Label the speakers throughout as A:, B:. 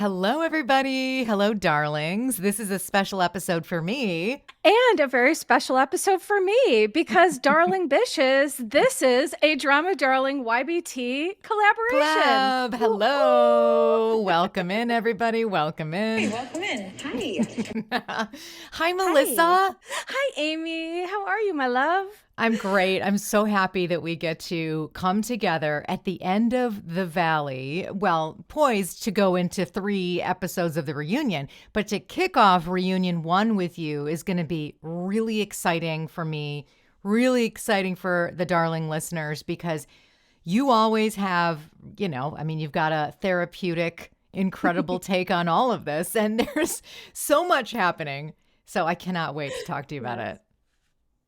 A: Hello, everybody. Hello, darlings. This is a special episode for me.
B: And a very special episode for me because, darling bitches, this is a Drama Darling YBT collaboration.
A: Club. Hello. Welcome in, everybody. Welcome in.
C: Hey, welcome in. Hi.
A: Hi, Melissa.
B: Hi, Amy. How are you, my love?
A: I'm great. I'm so happy that we get to come together at the end of the valley. Well, poised to go into 3 episodes of the reunion, but to kick off reunion 1 with you is going to be really exciting for me, really exciting for the darling listeners, because you always have, you've got a therapeutic, incredible take on all of this, and there's so much happening. So I cannot wait to talk to you about it.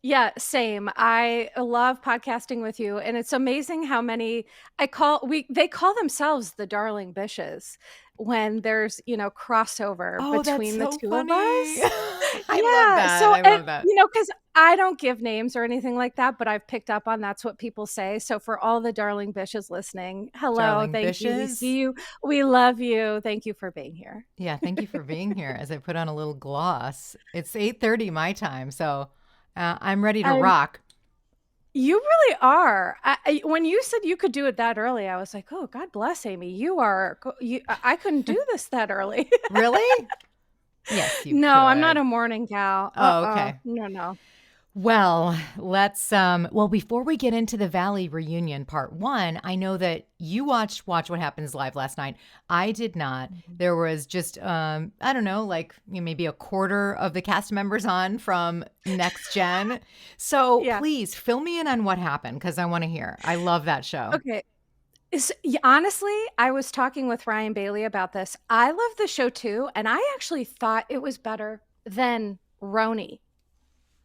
B: Yeah, same. I love podcasting with you, and it's amazing how many they call themselves the darling bishes when there's, crossover between the two of us.
A: I love that.
B: So,
A: I love that.
B: because I don't give names or anything like that, but I've picked up on that's what people say. So for all the darling bishes listening, hello,
A: Darling
B: thank you. We
A: bishes.
B: see you. We love you. Thank you for being here.
A: Yeah, thank you for being here. As I put on a little gloss, it's 8:30 my time, so I'm ready to rock.
B: You really are. When you said you could do it that early, I was like, oh, God bless Amy. I couldn't do this that early.
A: Really? Yes, you
B: No,
A: could.
B: I'm not a morning gal.
A: Oh, okay.
B: No.
A: Well, let's before we get into the Valley reunion part 1, I know that you watched Watch What Happens Live last night. I did not. There was just I don't know, maybe a quarter of the cast members on from Next Gen. So Please fill me in on what happened, because I want to hear. I love that show.
B: Okay. Honestly, I was talking with Ryan Bailey about this. I love the show too, and I actually thought it was better than Roni.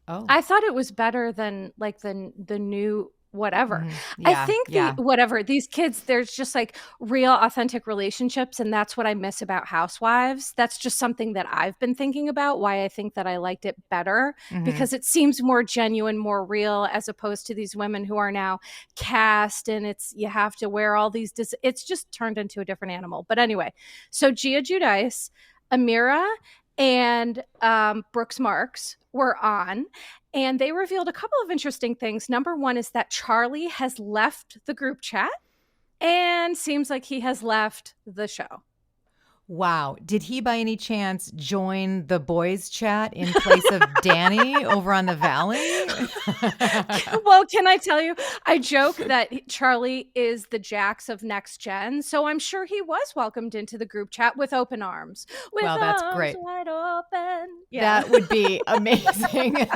A: Oh.
B: I thought it was better than the new whatever.
A: Mm-hmm.
B: I think these kids, there's just real authentic relationships, and that's what I miss about Housewives. That's just something that I've been thinking about, why I think that I liked it better, because it seems more genuine, more real, as opposed to these women who are now cast, and you have to wear all these it's just turned into a different animal. But anyway, so Gia Giudice, Amira, and Brooks Marks were on, and they revealed a couple of interesting things. Number one is that Charlie has left the group chat and seems like he has left the show.
A: Wow. Did he by any chance join the boys chat in place of Danny over on the Valley?
B: Well, can I tell you, I joke that Charlie is the Jax of Next Gen, so I'm sure he was welcomed into the group chat with open arms.
A: Well, that's great.
B: Wide open. Yeah.
A: That would be amazing.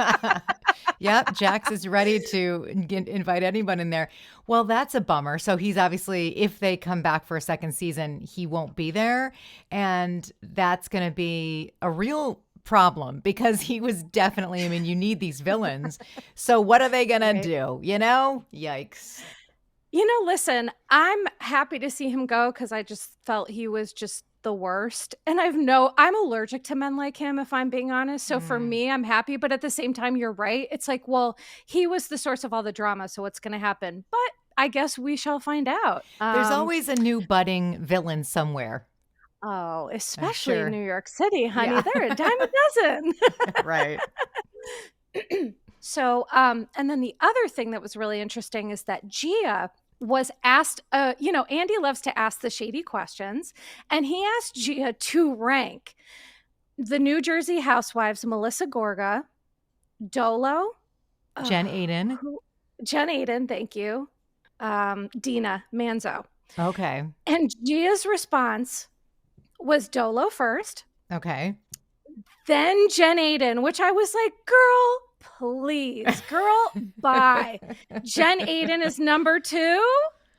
A: Yep, Jax is ready to invite anyone in there. Well, that's a bummer. So he's obviously, if they come back for a second season, he won't be there. And that's going to be a real problem, because he was definitely, you need these villains. So what are they going to do? Yikes.
B: Listen, I'm happy to see him go, because I just felt he was just the worst. And I'm allergic to men like him, if I'm being honest. So for me, I'm happy. But at the same time, you're right. It's well, he was the source of all the drama. So what's going to happen? But I guess we shall find out.
A: There's always a new budding villain somewhere.
B: Oh, especially in New York City, honey. Yeah. They're a dime a dozen.
A: Right.
B: So, and then the other thing that was really interesting is that Gia was asked, Andy loves to ask the shady questions, and he asked Gia to rank the New Jersey housewives, Melissa Gorga, Dolo,
A: Jen Aiden,
B: thank you, Dina Manzo.
A: Okay.
B: And Gia's response was Dolo first.
A: Okay.
B: Then Jen Aiden, which I was like, girl, please, girl, bye. Jen Aiden is number 2.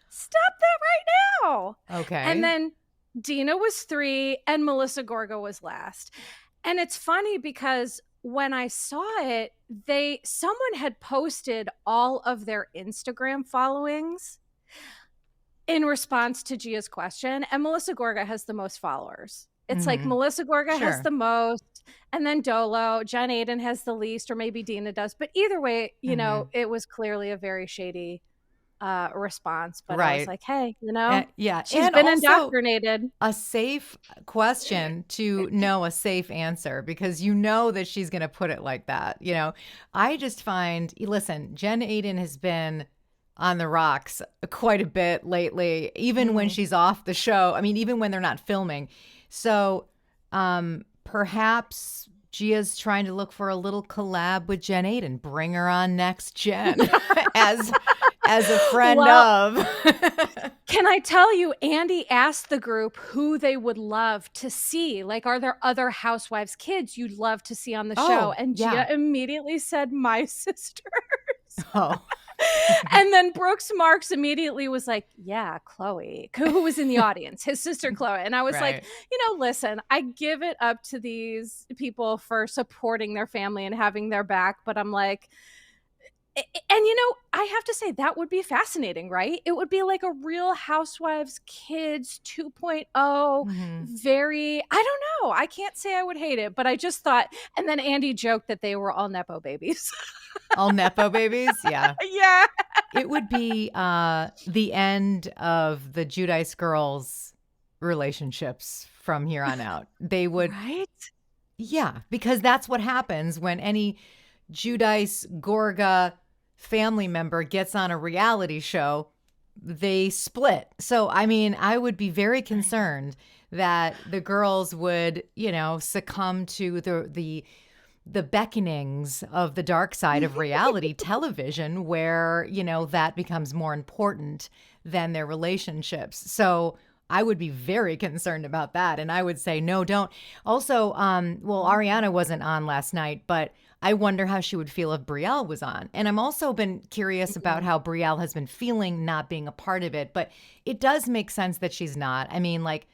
B: Stop that right now.
A: Okay.
B: And then Dina was 3 and Melissa Gorga was last. And it's funny because when I saw it, someone had posted all of their Instagram followings in response to Gia's question, and Melissa Gorga has the most followers. It's Melissa Gorga has the most, and then Dolo, Jen Aiden has the least, or maybe Dina does. But either way, it was clearly a very shady response, but I was
A: Right.
B: like, hey, you know,
A: Yeah.
B: she's
A: And
B: been
A: also
B: indoctrinated.
A: a safe question to know a safe answer, because you know that she's going to put it like that. You know, I just find, listen, Jen Aiden has been on the rocks quite a bit lately, even when she's off the show. I mean, even when they're not filming. So perhaps Gia's trying to look for a little collab with Jen Aiden. Bring her on Next Gen as a friend
B: Well,
A: of.
B: can I tell you, Andy asked the group who they would love to see. Like, are there other housewives' kids you'd love to see on the show? And Gia immediately said, my sisters.
A: Oh.
B: And then Brooks Marks immediately was like, yeah, Chloe, who was in the audience, his sister Chloe. And I was like, you know, listen, I give it up to these people for supporting their family and having their back. But I'm like, and you know, I have to say that would be fascinating, right? It would be like a Real Housewives Kids 2.0, very, I don't know. I can't say I would hate it, but I just thought, and then Andy joked that they were all Nepo babies.
A: All Nepo babies? Yeah.
B: Yeah.
A: It would be the end of the Giudice girls' relationships from here on out. They would.
B: Right?
A: Yeah, because that's what happens when any Giudice Gorga family member gets on a reality show. They split. So, I mean, I would be very concerned that the girls would, you know, succumb to the beckonings of the dark side of reality television, where, you know, that becomes more important than their relationships. So I would be very concerned about that. And I would say, no, don't. Also, well, Ariana wasn't on last night, but I wonder how she would feel if Brielle was on. And I'm also been curious about how Brielle has been feeling not being a part of it, but it does make sense that she's not. I mean, like,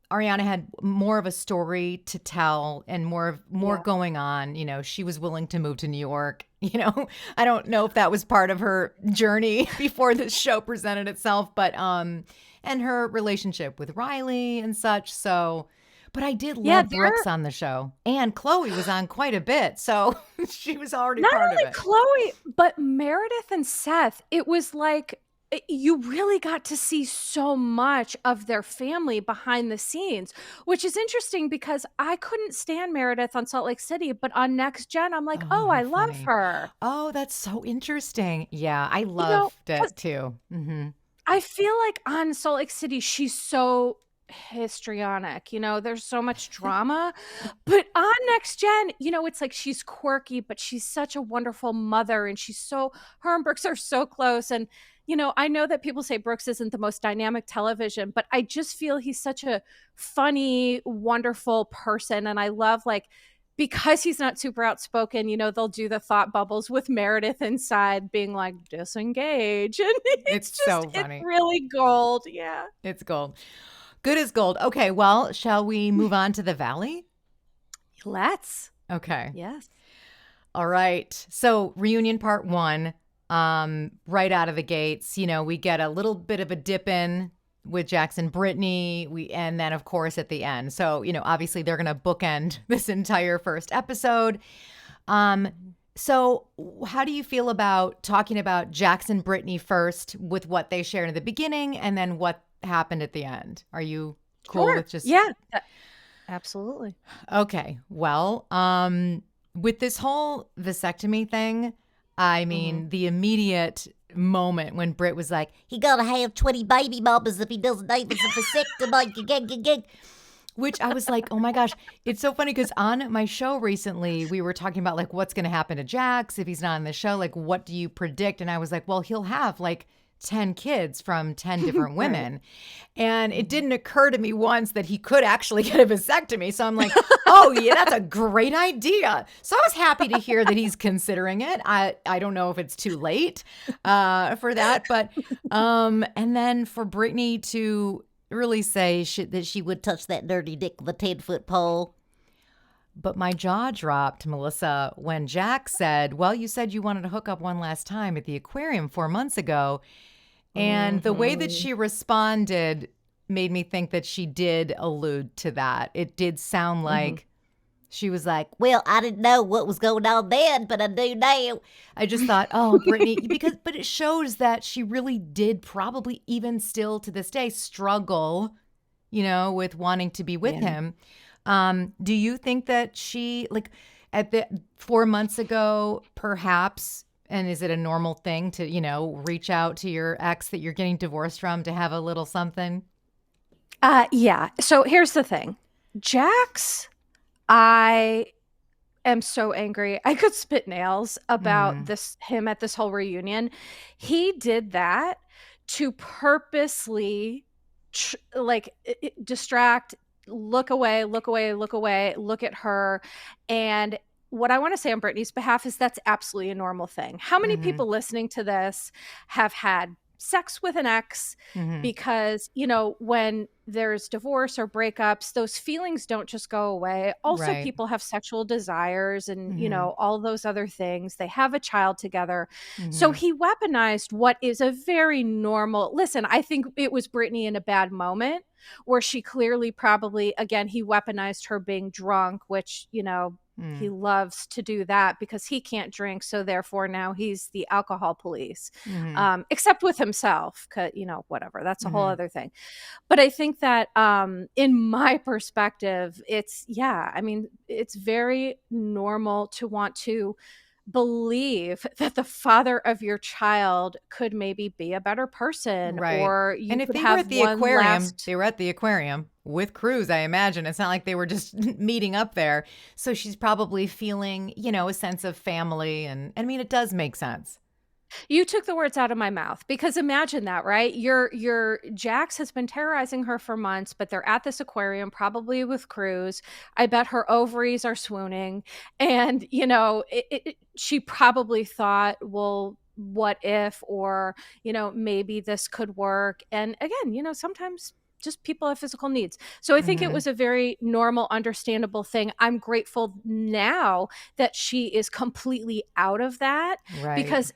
A: Ariana had more of a story to tell and more going on. You know, she was willing to move to New York. You know, I don't know if that was part of her journey before this show presented itself, but and her relationship with Riley and such. So, but I did love Brooks on the show, and Chloe was on quite a bit, so she was already
B: not
A: part
B: only
A: of it.
B: Chloe, but Meredith and Seth. It was like, you really got to see so much of their family behind the scenes, which is interesting because I couldn't stand Meredith on Salt Lake City, but on Next Gen, I'm like, oh, I love her.
A: Oh, that's so interesting. Yeah, I loved it too.
B: I feel like on Salt Lake City, she's so histrionic, you know, there's so much drama, but on Next Gen, you know, it's like she's quirky, but she's such a wonderful mother, and her and Brooks are so close. And you know, I know that people say Brooks isn't the most dynamic television, but I just feel he's such a funny, wonderful person. And I love, like, because he's not super outspoken, you know, they'll do the thought bubbles with Meredith inside being like, disengage. And it's just so funny. It's really gold. Yeah.
A: It's gold. Good as gold. Okay, well, shall we move on to the Valley?
B: Let's.
A: Okay.
B: Yes. All
A: right. So reunion part 1. Right out of the gates, you know, we get a little bit of a dip in with Jackson, Brittany, and then of course at the end. So, you know, obviously they're going to bookend this entire first episode. So how do you feel about talking about Jackson, Brittany first with what they shared in the beginning and then what happened at the end? Are you cool with just...
B: Yeah, absolutely.
A: Okay. Well, with this whole vasectomy thing, I mean, the immediate moment when Britt was like,
D: he gotta have 20 baby mamas if he doesn't have a vasectomy.
A: Which I was like, oh my gosh. It's so funny because on my show recently, we were talking about like what's going to happen to Jax if he's not on the show. Like, what do you predict? And I was like, well, he'll have like 10 kids from 10 different women. And it didn't occur to me once that he could actually get a vasectomy. So I'm like, oh yeah, that's a great idea. So I was happy to hear that he's considering it. I don't know if it's too late for that, but and then for Brittany to really say that she would touch that dirty dick with a 10-foot pole. But my jaw dropped, Melissa, when Jack said, well, you said you wanted to hook up one last time at the aquarium 4 months ago. And the way that she responded made me think that she did allude to that. It did sound like She was like,
D: Well, I didn't know what was going on then, but I do now.
A: I just thought, oh, Brittany, but it shows that she really did probably even still to this day struggle, with wanting to be with him. Do you think that she, like, at the 4 months ago, perhaps, and is it a normal thing to, reach out to your ex that you're getting divorced from to have a little something?
B: Yeah. So here's the thing. Jax, I am so angry. I could spit nails about him at this whole reunion. He did that to purposely distract, look away, look at her. And what I want to say on Brittany's behalf is that's absolutely a normal thing. How many people listening to this have had sex with an ex because, when there's divorce or breakups, those feelings don't just go away. Also,
A: Right.
B: people have sexual desires and, all those other things. They have a child together. So he weaponized what is a very normal, listen, I think it was Brittany in a bad moment where she clearly probably, again, he weaponized her being drunk, which, he loves to do that because he can't drink. So therefore now he's the alcohol police, except with himself. 'Cause, whatever, that's a whole other thing. But I think that in my perspective, it's very normal to want to believe that the father of your child could maybe be a better person,
A: Right.
B: or you
A: And if
B: could
A: they were
B: have
A: at the
B: one
A: aquarium,
B: last.
A: they were at the aquarium with Cruz, I imagine. It's not like they were just meeting up there. So she's probably feeling, a sense of family. And I mean, it does make sense.
B: You took the words out of my mouth, because imagine that, right? Your Jax has been terrorizing her for months, but they're at this aquarium, probably with Cruz. I bet her ovaries are swooning, and she probably thought, well, what if, or maybe this could work. And again, sometimes just people have physical needs. So I think it was a very normal, understandable thing. I'm grateful now that she is completely out of that,
A: Right.
B: because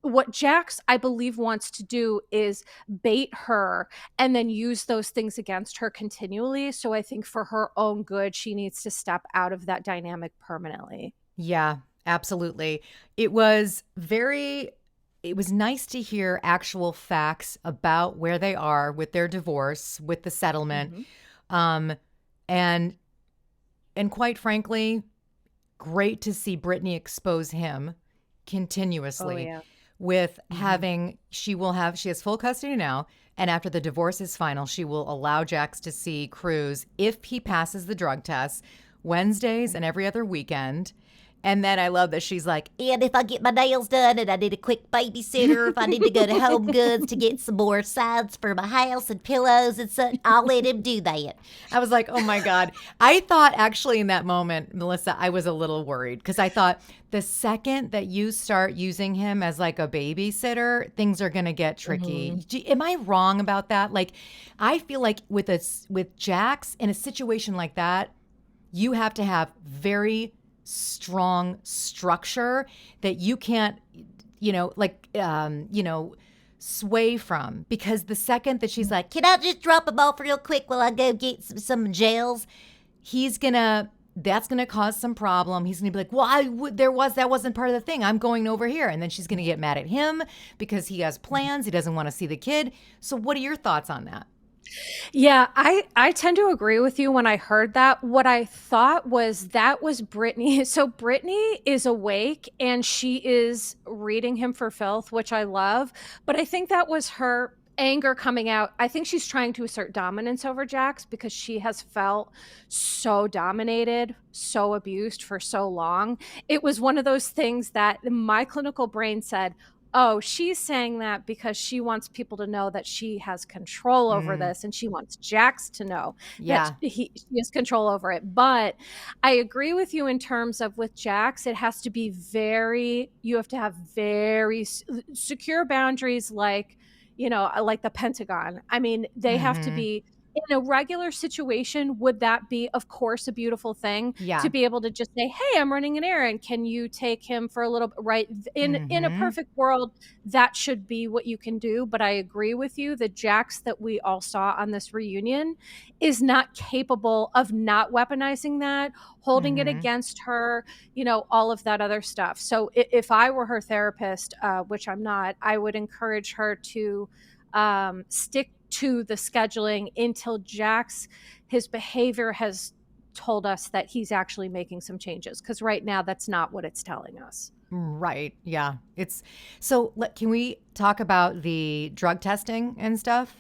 B: what Jax, I believe, wants to do is bait her and then use those things against her continually. So I think for her own good, she needs to step out of that dynamic permanently.
A: Yeah, absolutely. It was nice to hear actual facts about where they are with their divorce, with the settlement. And quite frankly, great to see Brittany expose him continuously.
B: Oh, yeah.
A: With having, she has full custody now. And after the divorce is final, she will allow Jax to see Cruz if he passes the drug test Wednesdays and every other weekend. And then I love that she's like,
D: And if I get my nails done and I need a quick babysitter, if I need to go to Home Goods to get some more sides for my house and pillows and such, I'll let him do that.
A: I was like, oh my God. I thought actually in that moment, Melissa, I was a little worried because I thought the second that you start using him as like a babysitter, things are going to get tricky. Am I wrong about that? Like, I feel like with Jax in a situation like that, you have to have very strong structure that you can't, sway from, because the second that she's like,
D: Can I just drop him off real quick while I go get some gels?
A: that's gonna cause some problem. He's gonna be like, well, that wasn't part of the thing. I'm going over here. And then she's gonna get mad at him because he has plans. He doesn't want to see the kid. So what are your thoughts on that?
B: Yeah, I tend to agree with you when I heard that. What I thought was that was Brittany. So Brittany is awake and she is reading him for filth, which I love. But I think that was her anger coming out. I think she's trying to assert dominance over Jax because she has felt so dominated, so abused for so long. It was one of those things that my clinical brain said, oh, she's saying that because she wants people to know that she has control over this, and she wants Jax to know that he has control over it. But I agree with you in terms of with Jax, it has to be you have to have very secure boundaries, like the Pentagon. I mean, they have to be in a regular situation, would that be, of course, a beautiful thing
A: Yeah.
B: to be able to just say, hey, I'm running an errand. Can you take him for a little bit? Right. In a perfect world, that should be what you can do. But I agree with you. The Jax that we all saw on this reunion is not capable of not weaponizing that, holding it against her, all of that other stuff. So if I were her therapist, which I'm not, I would encourage her to stick to the scheduling until Jax, his behavior has told us that he's actually making some changes, because right now that's not what it's telling us.
A: Right. Yeah. Can we talk about the drug testing and stuff?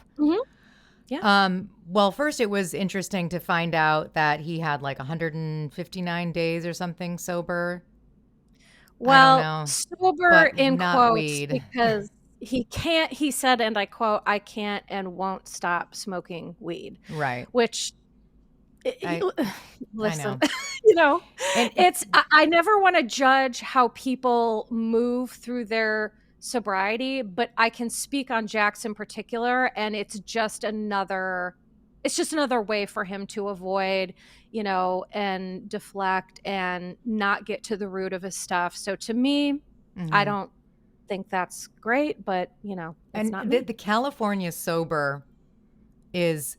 B: Yeah.
A: Well, first it was interesting to find out that he had like 159 days or something sober.
B: Well,
A: I don't know,
B: sober
A: but
B: in
A: not
B: quotes,
A: weed.
B: because he said, and I quote, I can't and won't stop smoking weed.
A: Right.
B: Which,
A: I
B: listen,
A: know.
B: I never want to judge how people move through their sobriety, but I can speak on Jax in particular, and it's just another way for him to avoid, and deflect and not get to the root of his stuff. So to me, I don't think that's great, but it's not me.
A: The California sober is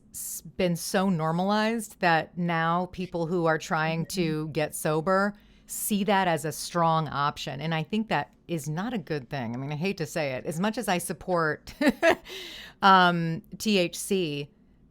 A: been so normalized that now people who are trying to get sober see that as a strong option. And I think that is not a good thing. I mean, I hate to say it. As much as I support THC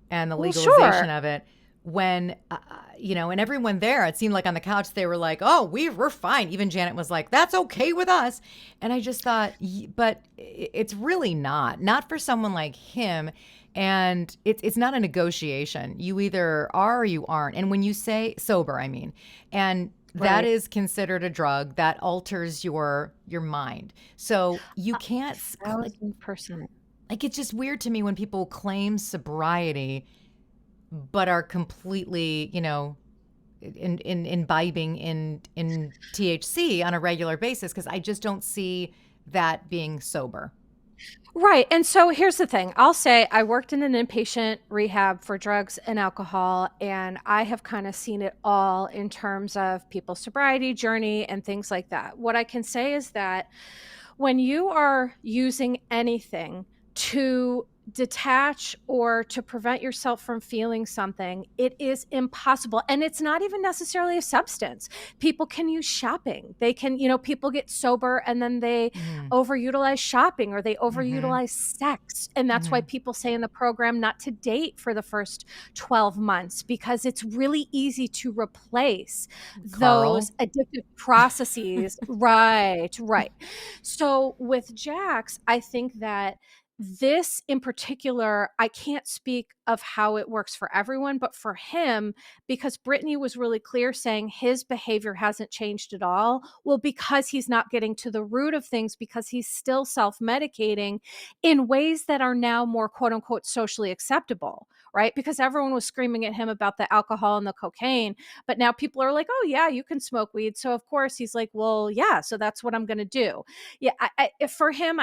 A: and the legalization of it, when, and everyone there, it seemed like on the couch, they were like, oh, we're fine. Even Janet was like, that's okay with us. And I just thought, but it's really not for someone like him. And it's not a negotiation. You either are or you aren't. And when you say sober, I mean, and that is considered a drug that alters your mind. So you can't.
B: 1,000%.
A: Like, it's just weird to me when people claim sobriety, but are completely, imbibing in THC on a regular basis, because I just don't see that being sober.
B: Right. And so here's the thing. I'll say I worked in an inpatient rehab for drugs and alcohol, and I have kind of seen it all in terms of people's sobriety journey and things like that. What I can say is that when you are using anything to detach or to prevent yourself from feeling something, it is impossible. And it's not even necessarily a substance. People can use shopping. They can, people get sober and then they overutilize shopping, or they overutilize sex. And that's why people say in the program not to date for the first 12 months, because it's really easy to replace those addictive processes. Right. So with Jax, I think that this in particular, I can't speak of how it works for everyone, but for him, because Brittany was really clear saying his behavior hasn't changed at all. Well, because he's not getting to the root of things, because he's still self-medicating in ways that are now more quote unquote socially acceptable, right? Because everyone was screaming at him about the alcohol and the cocaine, but now people are like, oh yeah, you can smoke weed. So of course he's like, well, yeah, so that's what I'm going to do. Yeah. For him,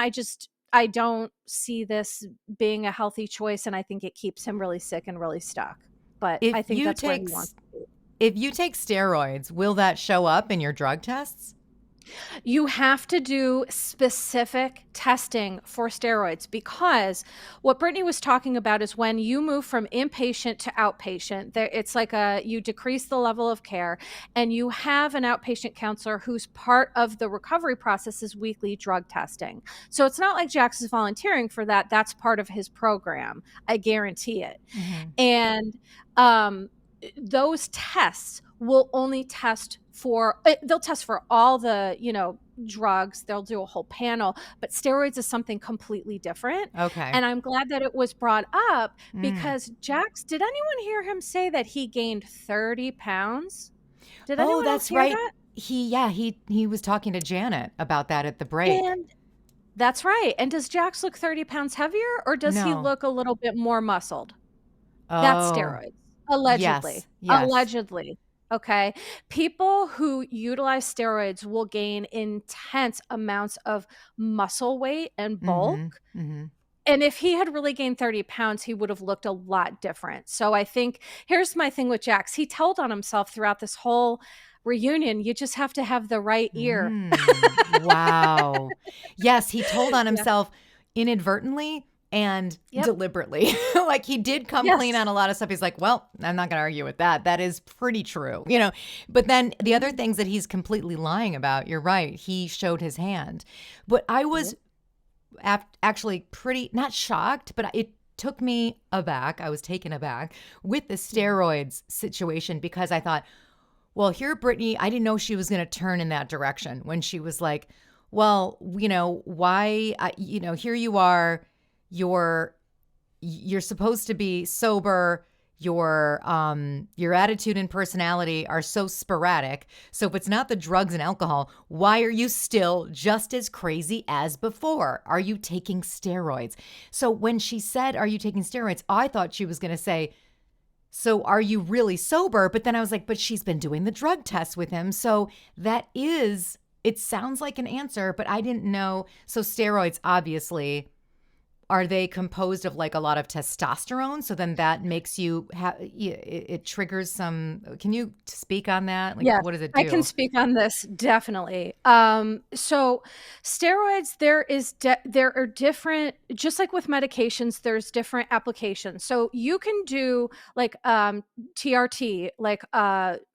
B: I don't see this being a healthy choice, and I think it keeps him really sick and really stuck. But I think that's where he wants to be.
A: If you take steroids, will that show up in your drug tests?
B: You have to do specific testing for steroids, because what Brittany was talking about is when you move from inpatient to outpatient, it's like you decrease the level of care, and you have an outpatient counselor who's part of the recovery process is weekly drug testing. So it's not like Jax is volunteering for that. That's part of his program. I guarantee it. And those tests will only they'll test for all the, drugs. They'll do a whole panel, but steroids is something completely different.
A: Okay.
B: And I'm glad that it was brought up, because Jax, did anyone hear him say that he gained 30 pounds? Did anyone else hear that?
A: He was talking to Janet about that at the break.
B: And that's right. And does Jax look 30 pounds heavier, or does he look a little bit more muscled? That's steroids. Allegedly.
A: Yes.
B: Allegedly. Okay. People who utilize steroids will gain intense amounts of muscle weight and bulk. And if he had really gained 30 pounds, he would have looked a lot different. So I think here's my thing with Jax. He told on himself throughout this whole reunion, you just have to have the right ear.
A: Wow. Yes, he told on
B: Yeah.
A: himself inadvertently and
B: Yep.
A: deliberately. Like he did come
B: Yes.
A: clean on a lot of stuff. He's like, well, I'm not going to argue with that. That is pretty true, you know. But then the other things that he's completely lying about, you're right. He showed his hand. But I was actually pretty, not shocked, but it took me aback. I was taken aback with the steroids situation because I thought, well, here, Brittany, I didn't know she was going to turn in that direction when she was like, well, you know, why, you know, here you are, you're supposed to be sober. Your attitude and personality are so sporadic. So if it's not the drugs and alcohol, why are you still just as crazy as before? Are you taking steroids? So when she said, are you taking steroids? I thought she was going to say, so are you really sober? But then I was like, but she's been doing the drug test with him. So that is, it sounds like an answer, but I didn't know. So steroids, obviously, are they composed of like a lot of testosterone? So then that makes you it triggers some. Can you speak on that? Like,
B: Yes,
A: what does it do?
B: I can speak on this definitely. So steroids, there are different, just like with medications, there's different applications. So you can do like TRT, like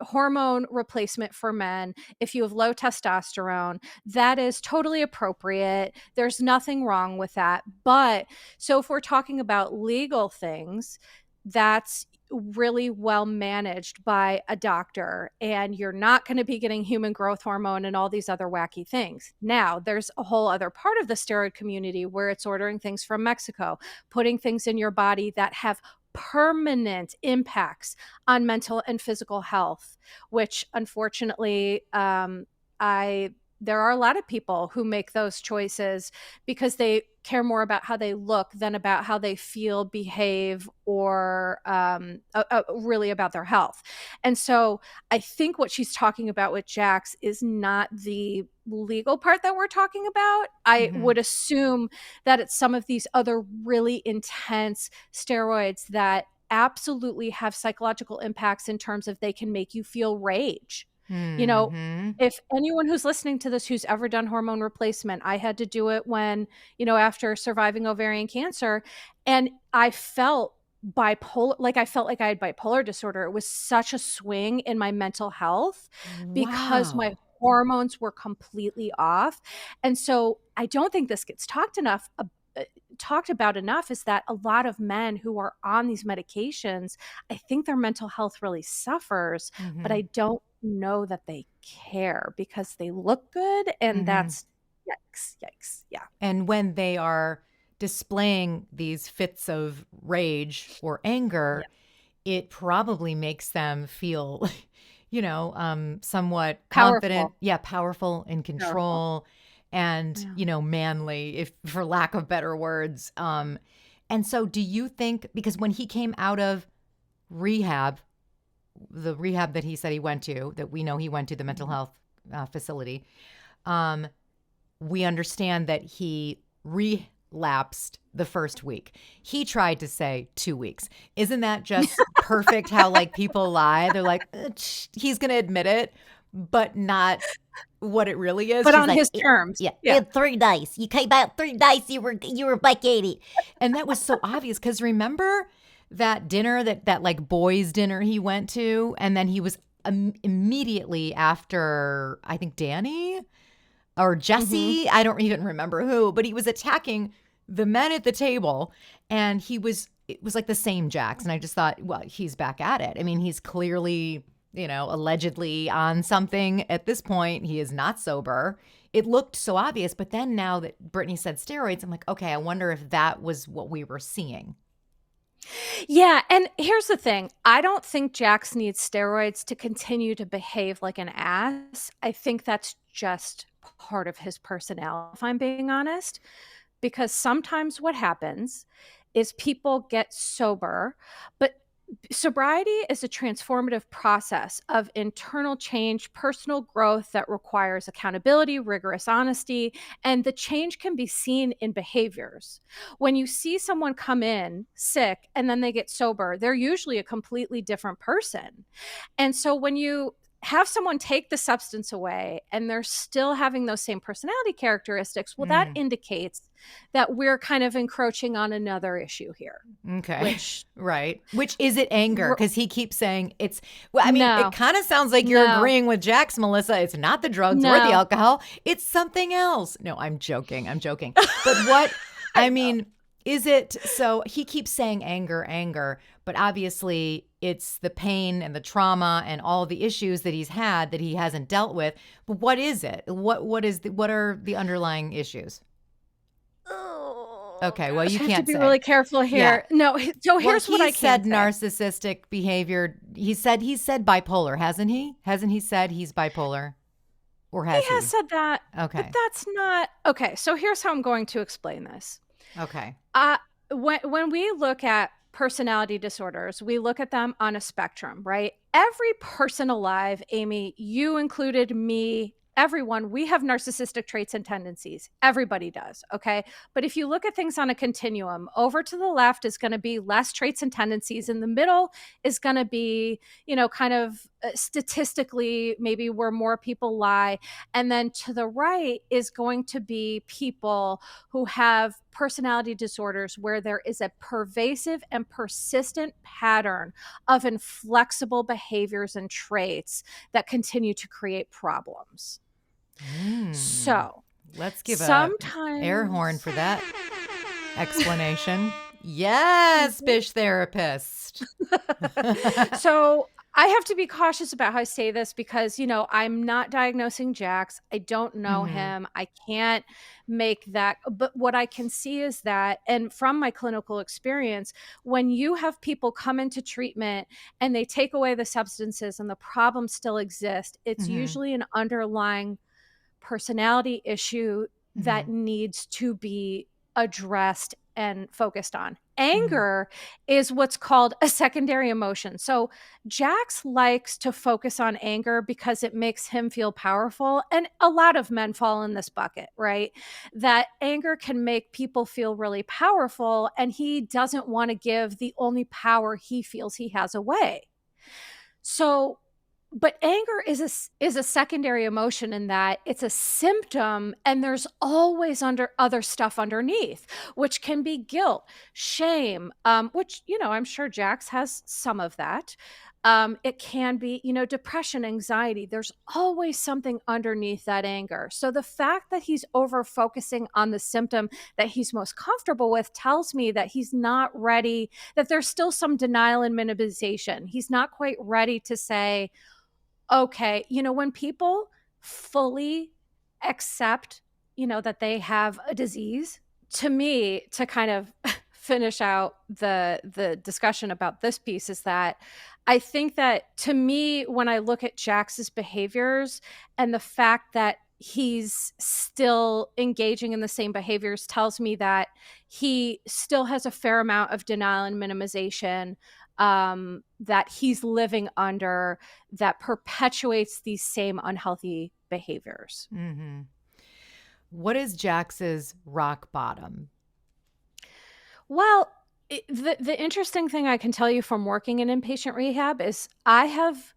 B: hormone replacement for men if you have low testosterone. That is totally appropriate. There's nothing wrong with that. But so if we're talking about legal things, that's really well managed by a doctor, and you're not going to be getting human growth hormone and all these other wacky things. Now, there's a whole other part of the steroid community where it's ordering things from Mexico, putting things in your body that have permanent impacts on mental and physical health, which unfortunately, there are a lot of people who make those choices because they care more about how they look than about how they feel, behave, or really about their health. And so I think what she's talking about with Jax is not the legal part that we're talking about. I would assume that it's some of these other really intense steroids that absolutely have psychological impacts in terms of they can make you feel rage. You know, if anyone who's listening to this who's ever done hormone replacement, I had to do it when, you know, after surviving ovarian cancer, and I felt bipolar, like I felt like I had bipolar disorder. It was such a swing in my mental health because my hormones were completely off. And so I don't think this gets talked about enough, is that a lot of men who are on these medications, I think their mental health really suffers, but I don't know that they care because they look good, and that's yikes. Yeah.
A: And when they are displaying these fits of rage or anger, it probably makes them feel, you know, somewhat confident.
B: Powerful.
A: Powerful, in control, and, you know, manly, if for lack of better words. And so do you think, because when he came out of rehab, the rehab that he said he went to, that we know he went to, the mental health facility, we understand that he relapsed the first week. He tried to say 2 weeks. Isn't that just perfect how like people lie? They're like, he's going to admit it, but not what it really is.
B: But
A: She's
B: on
A: like,
B: his terms.
D: In 3 days. You came out 3 days, you were back at it.
A: And that was so obvious because remember that dinner, that like boys' dinner he went to, and then he was immediately after, I think, Danny or Jesse, I don't even remember who, but he was attacking the men at the table, and it was like the same Jax. And I just thought, well, he's back at it. I mean, he's clearly, you know, allegedly on something at this point. He is not sober. It looked so obvious. But then now that Brittany said steroids, I'm like, okay, I wonder if that was what we were seeing.
B: Yeah, and here's the thing. I don't think Jax needs steroids to continue to behave like an ass. I think that's just part of his personality, if I'm being honest, because sometimes what happens is people get sober, but Sobriety is a transformative process of internal change, personal growth that requires accountability, rigorous honesty, and the change can be seen in behaviors. When you see someone come in sick and then they get sober, they're usually a completely different person. And so when you have someone take the substance away and they're still having those same personality characteristics, well, that indicates that we're kind of encroaching on another issue here.
A: Okay.
B: Which,
A: right. Which is it anger? Because he keeps saying it's, well, I mean,
B: No.
A: it kind of sounds like you're
B: No.
A: agreeing with Jax, Melissa. It's not the drugs or the alcohol. It's something else. No, I'm joking. I'm joking. But what, I mean, is it, so he keeps saying anger, anger, but obviously it's the pain and the trauma and all the issues that he's had that he hasn't dealt with. But what is it? What are the underlying issues? Okay, well, you
B: I
A: can't
B: have to be
A: say.
B: really careful here.
A: Yeah.
B: No, so here's what I
A: He
B: can
A: said
B: say.
A: narcissistic behavior. He said bipolar, hasn't he? Hasn't he said he's bipolar? Or has he?
B: He has said that.
A: Okay.
B: But that's not okay. So here's how I'm going to explain this.
A: Okay.
B: When we look at personality disorders, we look at them on a spectrum, right? Every person alive, Amy, you included, me, everyone, we have narcissistic traits and tendencies. Everybody does, okay? But if you look at things on a continuum, over to the left is going to be less traits and tendencies. In the middle is going to be, kind of statistically, maybe where more people lie. And then to the right is going to be people who have personality disorders where there is a pervasive and persistent pattern of inflexible behaviors and traits that continue to create problems. So
A: let's give
B: sometimes
A: a air horn for that explanation. Yes, fish therapist.
B: So I have to be cautious about how I say this because, I'm not diagnosing Jax. I don't know him. I can't make that. But what I can see is that, and from my clinical experience, when you have people come into treatment and they take away the substances and the problems still exist, it's usually an underlying personality issue that needs to be addressed and focused on. Anger is what's called a secondary emotion. So Jax likes to focus on anger because it makes him feel powerful. And a lot of men fall in this bucket, right? That anger can make people feel really powerful, and he doesn't want to give the only power he feels he has away. So, but anger is a secondary emotion in that it's a symptom, and there's always other stuff underneath, which can be guilt, shame, which I'm sure Jax has some of that. It can be depression, anxiety. There's always something underneath that anger. So the fact that he's over focusing on the symptom that he's most comfortable with tells me that he's not ready, that there's still some denial and minimization. He's not quite ready to say, okay, when people fully accept, that they have a disease, to me, to kind of finish out the discussion about this piece, is that I think that, to me, when I look at Jax's behaviors and the fact that he's still engaging in the same behaviors tells me that he still has a fair amount of denial and minimization that he's living under, that perpetuates these same unhealthy behaviors.
A: What is Jax's rock bottom?
B: Well, the interesting thing I can tell you from working in inpatient rehab is I have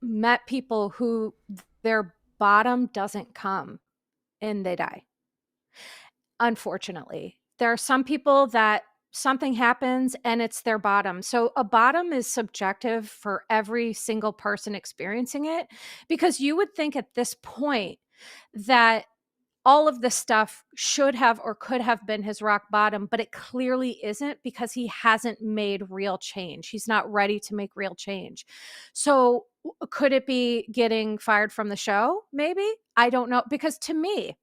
B: met people who their bottom doesn't come and they die. Unfortunately, there are some people that something happens and it's their bottom. So a bottom is subjective for every single person experiencing it, because you would think at this point that all of this stuff should have or could have been his rock bottom, but it clearly isn't, because he hasn't made real change. He's not ready to make real change. So could it be getting fired from the show? Maybe. I don't know. Because to me,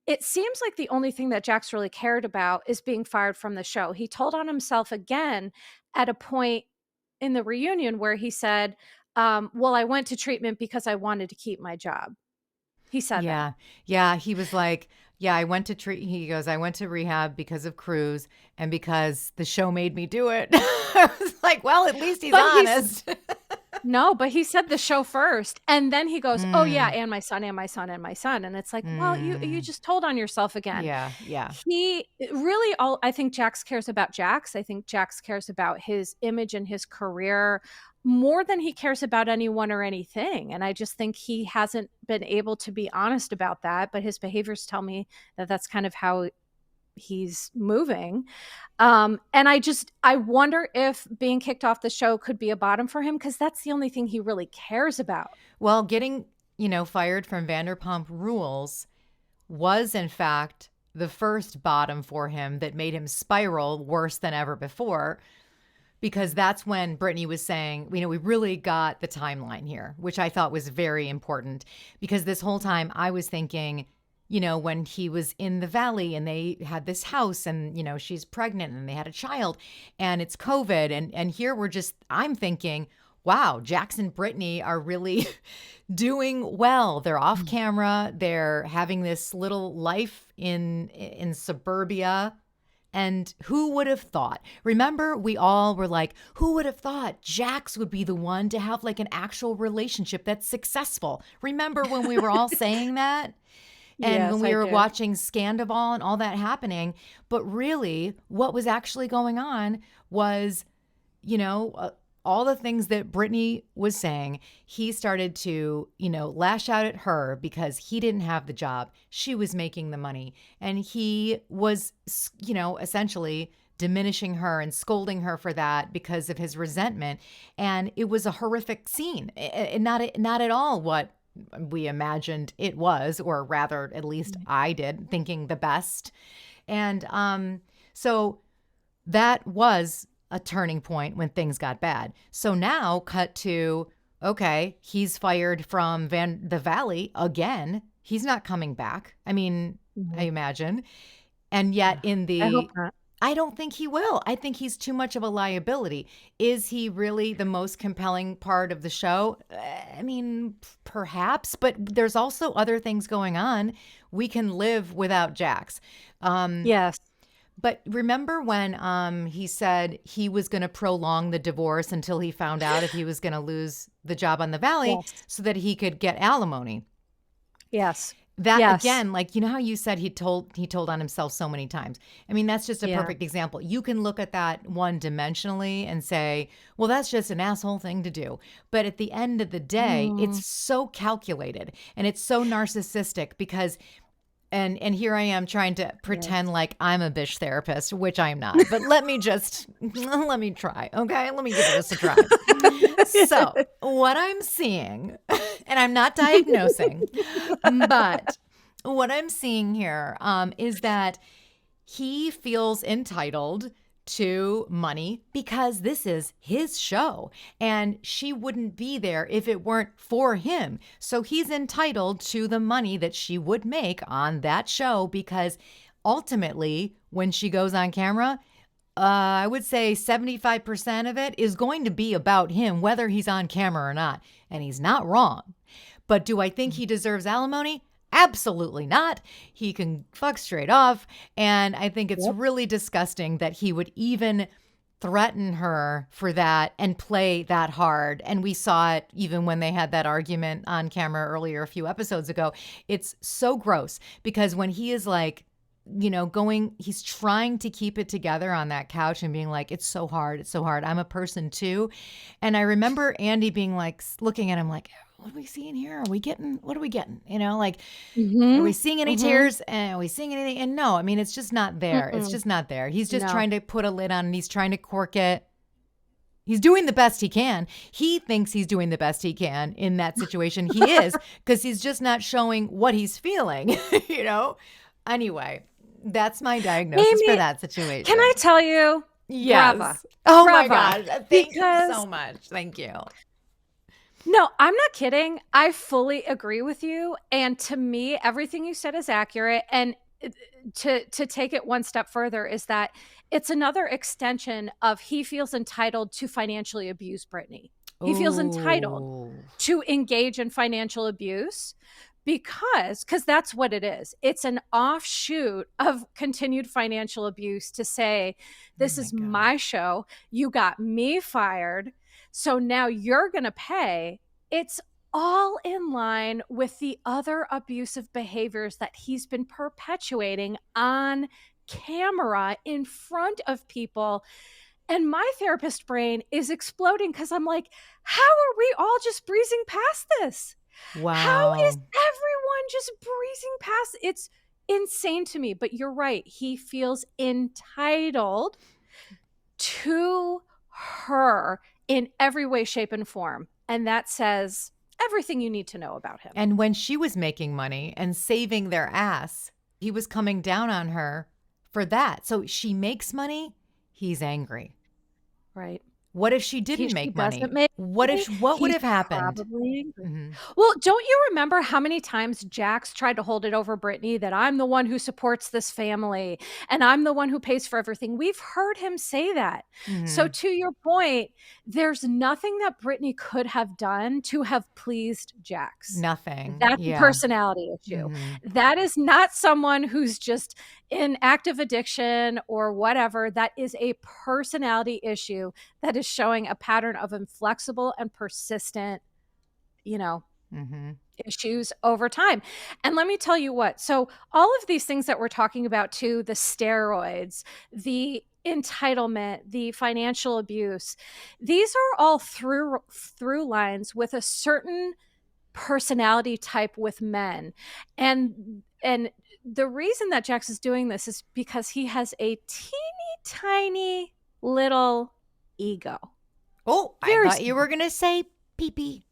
B: it seems like the only thing that Jax really cared about is being fired from the show. He told on himself again at a point in the reunion where he said, well, I went to treatment because I wanted to keep my job. He said that.
A: Yeah. He was like, Yeah, he goes, I went to rehab because of Cruz and because the show made me do it. I was like, well, at least he's honest.
B: No, but he said the show first. And then he goes, oh yeah, and my son, and my son, and my son. And it's like, well, you just told on yourself again.
A: Yeah.
B: He really I think Jax cares about Jax. I think Jax cares about his image and his career more than he cares about anyone or anything. And I just think he hasn't been able to be honest about that. But his behaviors tell me that that's kind of how he's moving. And I wonder if being kicked off the show could be a bottom for him, because that's the only thing he really cares about.
A: Well, getting, fired from Vanderpump Rules was in fact the first bottom for him that made him spiral worse than ever before, because that's when Brittany was saying, we really got the timeline here, which I thought was very important, because this whole time I was thinking, when he was in the valley and they had this house and, she's pregnant and they had a child and it's COVID. And here I'm thinking, wow, Jax and Brittany are really doing well. They're off camera. They're having this little life in suburbia. And who would have thought? Remember, we all were like, who would have thought Jax would be the one to have like an actual relationship that's successful? Remember when we were all saying that? And
B: yes,
A: when we were watching Scandival and all that happening, but really what was actually going on was, all the things that Brittany was saying, he started to, lash out at her because he didn't have the job. She was making the money. And he was, essentially diminishing her and scolding her for that because of his resentment. And it was a horrific scene. Not at all what we imagined it was, or rather, at least I did, thinking the best. And so that was a turning point when things got bad. So now cut to, okay, he's fired from the Valley again. He's not coming back. I mean, I imagine. And yet
B: I hope not.
A: I don't think he will. I think he's too much of a liability. Is he really the most compelling part of the show? I mean, perhaps, but there's also other things going on. We can live without Jax.
B: Yes.
A: But remember when he said he was going to prolong the divorce until he found out if he was going to lose the job on the Valley so that he could get alimony?
B: Yes.
A: Again, like, how you said he told on himself so many times. I mean, that's just a perfect example. You can look at that one dimensionally and say, well, that's just an asshole thing to do. But at the end of the day, it's so calculated and it's so narcissistic because and here I am trying to pretend like I'm a bitch therapist, which I'm not. But let me try. Okay, let me give this a try. So what I'm seeing, and I'm not diagnosing, but what I'm seeing here is that he feels entitled to money because this is his show and she wouldn't be there if it weren't for him. So he's entitled to the money that she would make on that show because ultimately when she goes on camera, I would say 75% of it is going to be about him, whether he's on camera or not. And he's not wrong. But do I think he deserves alimony? Absolutely not. He can fuck straight off. And I think it's really disgusting that he would even threaten her for that and play that hard. And we saw it even when they had that argument on camera earlier a few episodes ago. It's so gross because when he is like, he's trying to keep it together on that couch and being like, it's so hard. It's so hard. I'm a person too. And I remember Andy being like, looking at him like, what are we seeing here? What are we getting? Are we seeing any tears? And are we seeing anything? And no, I mean, it's just not there. It's just not there. He's just trying to put a lid on and he's trying to cork it. He's doing the best he can. He thinks he's doing the best he can in that situation. He is, because he's just not showing what he's feeling, Anyway, that's my diagnosis
B: Amy,
A: for that situation.
B: Can I tell you?
A: Yes.
B: Brava.
A: Oh
B: Brava.
A: my God. Thank you so much. Thank you.
B: No, I'm not kidding. I fully agree with you. And to me, everything you said is accurate. And to take it one step further is that it's another extension of he feels entitled to financially abuse Brittany. He feels entitled to engage in financial abuse because that's what it is. It's an offshoot of continued financial abuse to say, this is my show. You got me fired. So now you're going to pay. It's all in line with the other abusive behaviors that he's been perpetuating on camera in front of people. And my therapist brain is exploding because I'm like, how are we all just breezing past this?
A: Wow.
B: How is everyone just breezing past? It's insane to me. But you're right. He feels entitled to her in every way, shape, and form. And that says everything you need to know about him.
A: And when she was making money and saving their ass, he was coming down on her for that. So she makes money, he's angry.
B: Right.
A: What if she didn't make money? What would have happened?
B: Probably. Well, don't you remember how many times Jax tried to hold it over Brittany that I'm the one who supports this family and I'm the one who pays for everything? We've heard him say that. So to your point, there's nothing that Brittany could have done to have pleased Jax.
A: Nothing.
B: That's a personality issue. That is not someone who's just in active addiction or whatever. That is a personality issue that is showing a pattern of inflexible and persistent, issues over time. And let me tell you what, so all of these things that we're talking about too, the steroids, the entitlement, the financial abuse, these are all through lines with a certain personality type with men. And the reason that Jax is doing this is because he has a teeny tiny little ego.
A: Oh, I thought you were going to say pee-pee.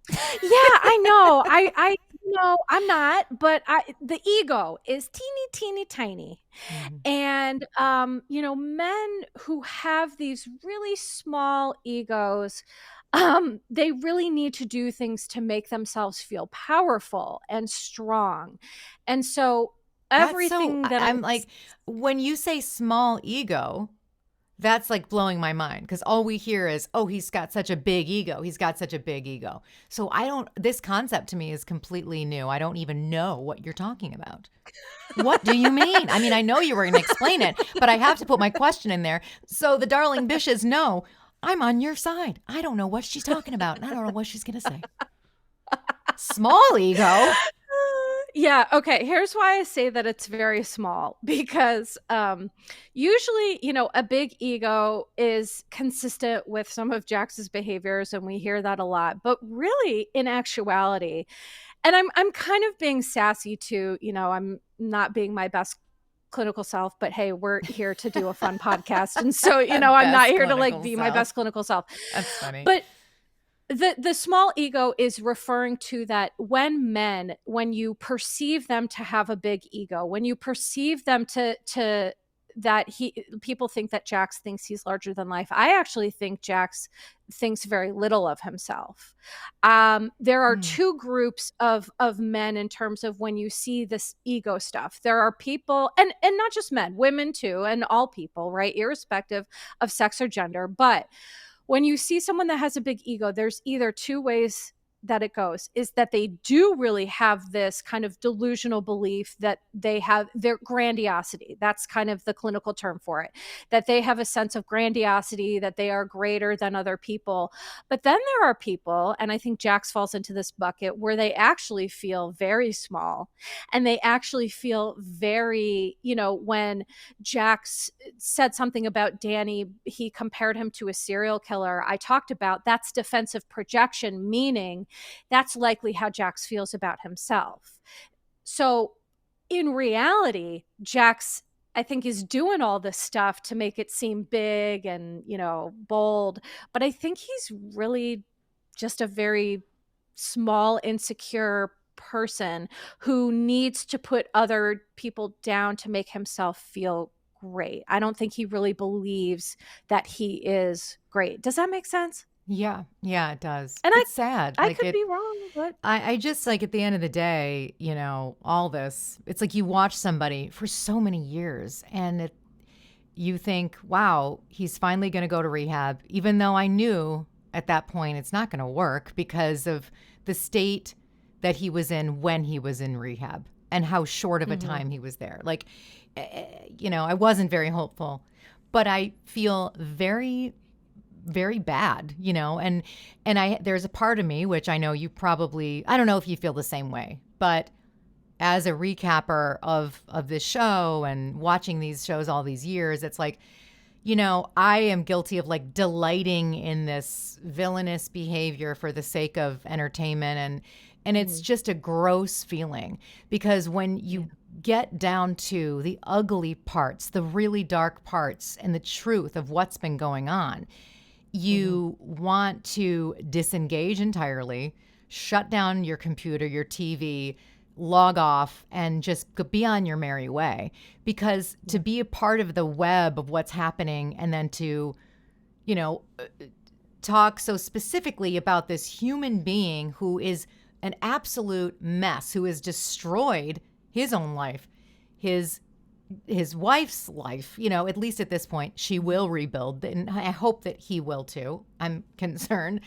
B: Yeah, I know. I know I'm not, but the ego is teeny tiny. And men who have these really small egos, they really need to do things to make themselves feel powerful and strong. And so everything
A: I'm like, when you say small ego, that's like blowing my mind because all we hear is, oh, he's got such a big ego. He's got such a big ego. So this concept to me is completely new. I don't even know what you're talking about. What do you mean? I mean, I know you were going to explain it, but I have to put my question in there. So the darling bitches know I'm on your side. I don't know what she's talking about. And I don't know what she's going to say. Small ego.
B: Yeah. Okay. Here's why I say that it's very small, because usually, a big ego is consistent with some of Jax's behaviors, and we hear that a lot. But really, in actuality, and I'm kind of being sassy too. I'm not being my best clinical self, but hey, we're here to do a fun podcast, and so I'm not here to be my best clinical self.
A: That's funny.
B: But the small ego is referring to that when you perceive them to have a big ego, when you perceive them to that people think that Jax thinks he's larger than life. I actually think Jax thinks very little of himself. There are two groups of men in terms of when you see this ego stuff. There are people, and not just men, women too, and all people, right? Irrespective of sex or gender. But when you see someone that has a big ego, there's either two ways that it goes, is that they do really have this kind of delusional belief that they have their grandiosity. That's kind of the clinical term for it, that they have a sense of grandiosity, that they are greater than other people. But then there are people, and I think Jax falls into this bucket, where they actually feel very small, and they actually feel very, when Jax said something about Danny, he compared him to a serial killer. I talked about that's defensive projection, meaning that's likely how Jax feels about himself. So in reality, Jax, I think, is doing all this stuff to make it seem big and, bold. But I think he's really just a very small, insecure person who needs to put other people down to make himself feel great. I don't think he really believes that he is great. Does that make sense?
A: Yeah, it does.
B: And
A: it's sad.
B: I could be wrong, but
A: I just at the end of the day, all this, it's like you watch somebody for so many years and you think, wow, he's finally going to go to rehab, even though I knew at that point it's not going to work because of the state that he was in when he was in rehab and how short of a time he was there. Like, I wasn't very hopeful, but I feel very, very bad, and there's a part of me, which I know you probably, I don't know if you feel the same way, but as a recapper of this show and watching these shows all these years, it's like, I am guilty of like delighting in this villainous behavior for the sake of entertainment. And it's just a gross feeling, because when you get down to the ugly parts, the really dark parts, and the truth of what's been going on, you want to disengage entirely, shut down your computer, your TV, log off, and just be on your merry way. Because to be a part of the web of what's happening, and then to, talk so specifically about this human being who is an absolute mess, who has destroyed his own life, his wife's life, at least at this point, she will rebuild. And I hope that he will too. I'm concerned.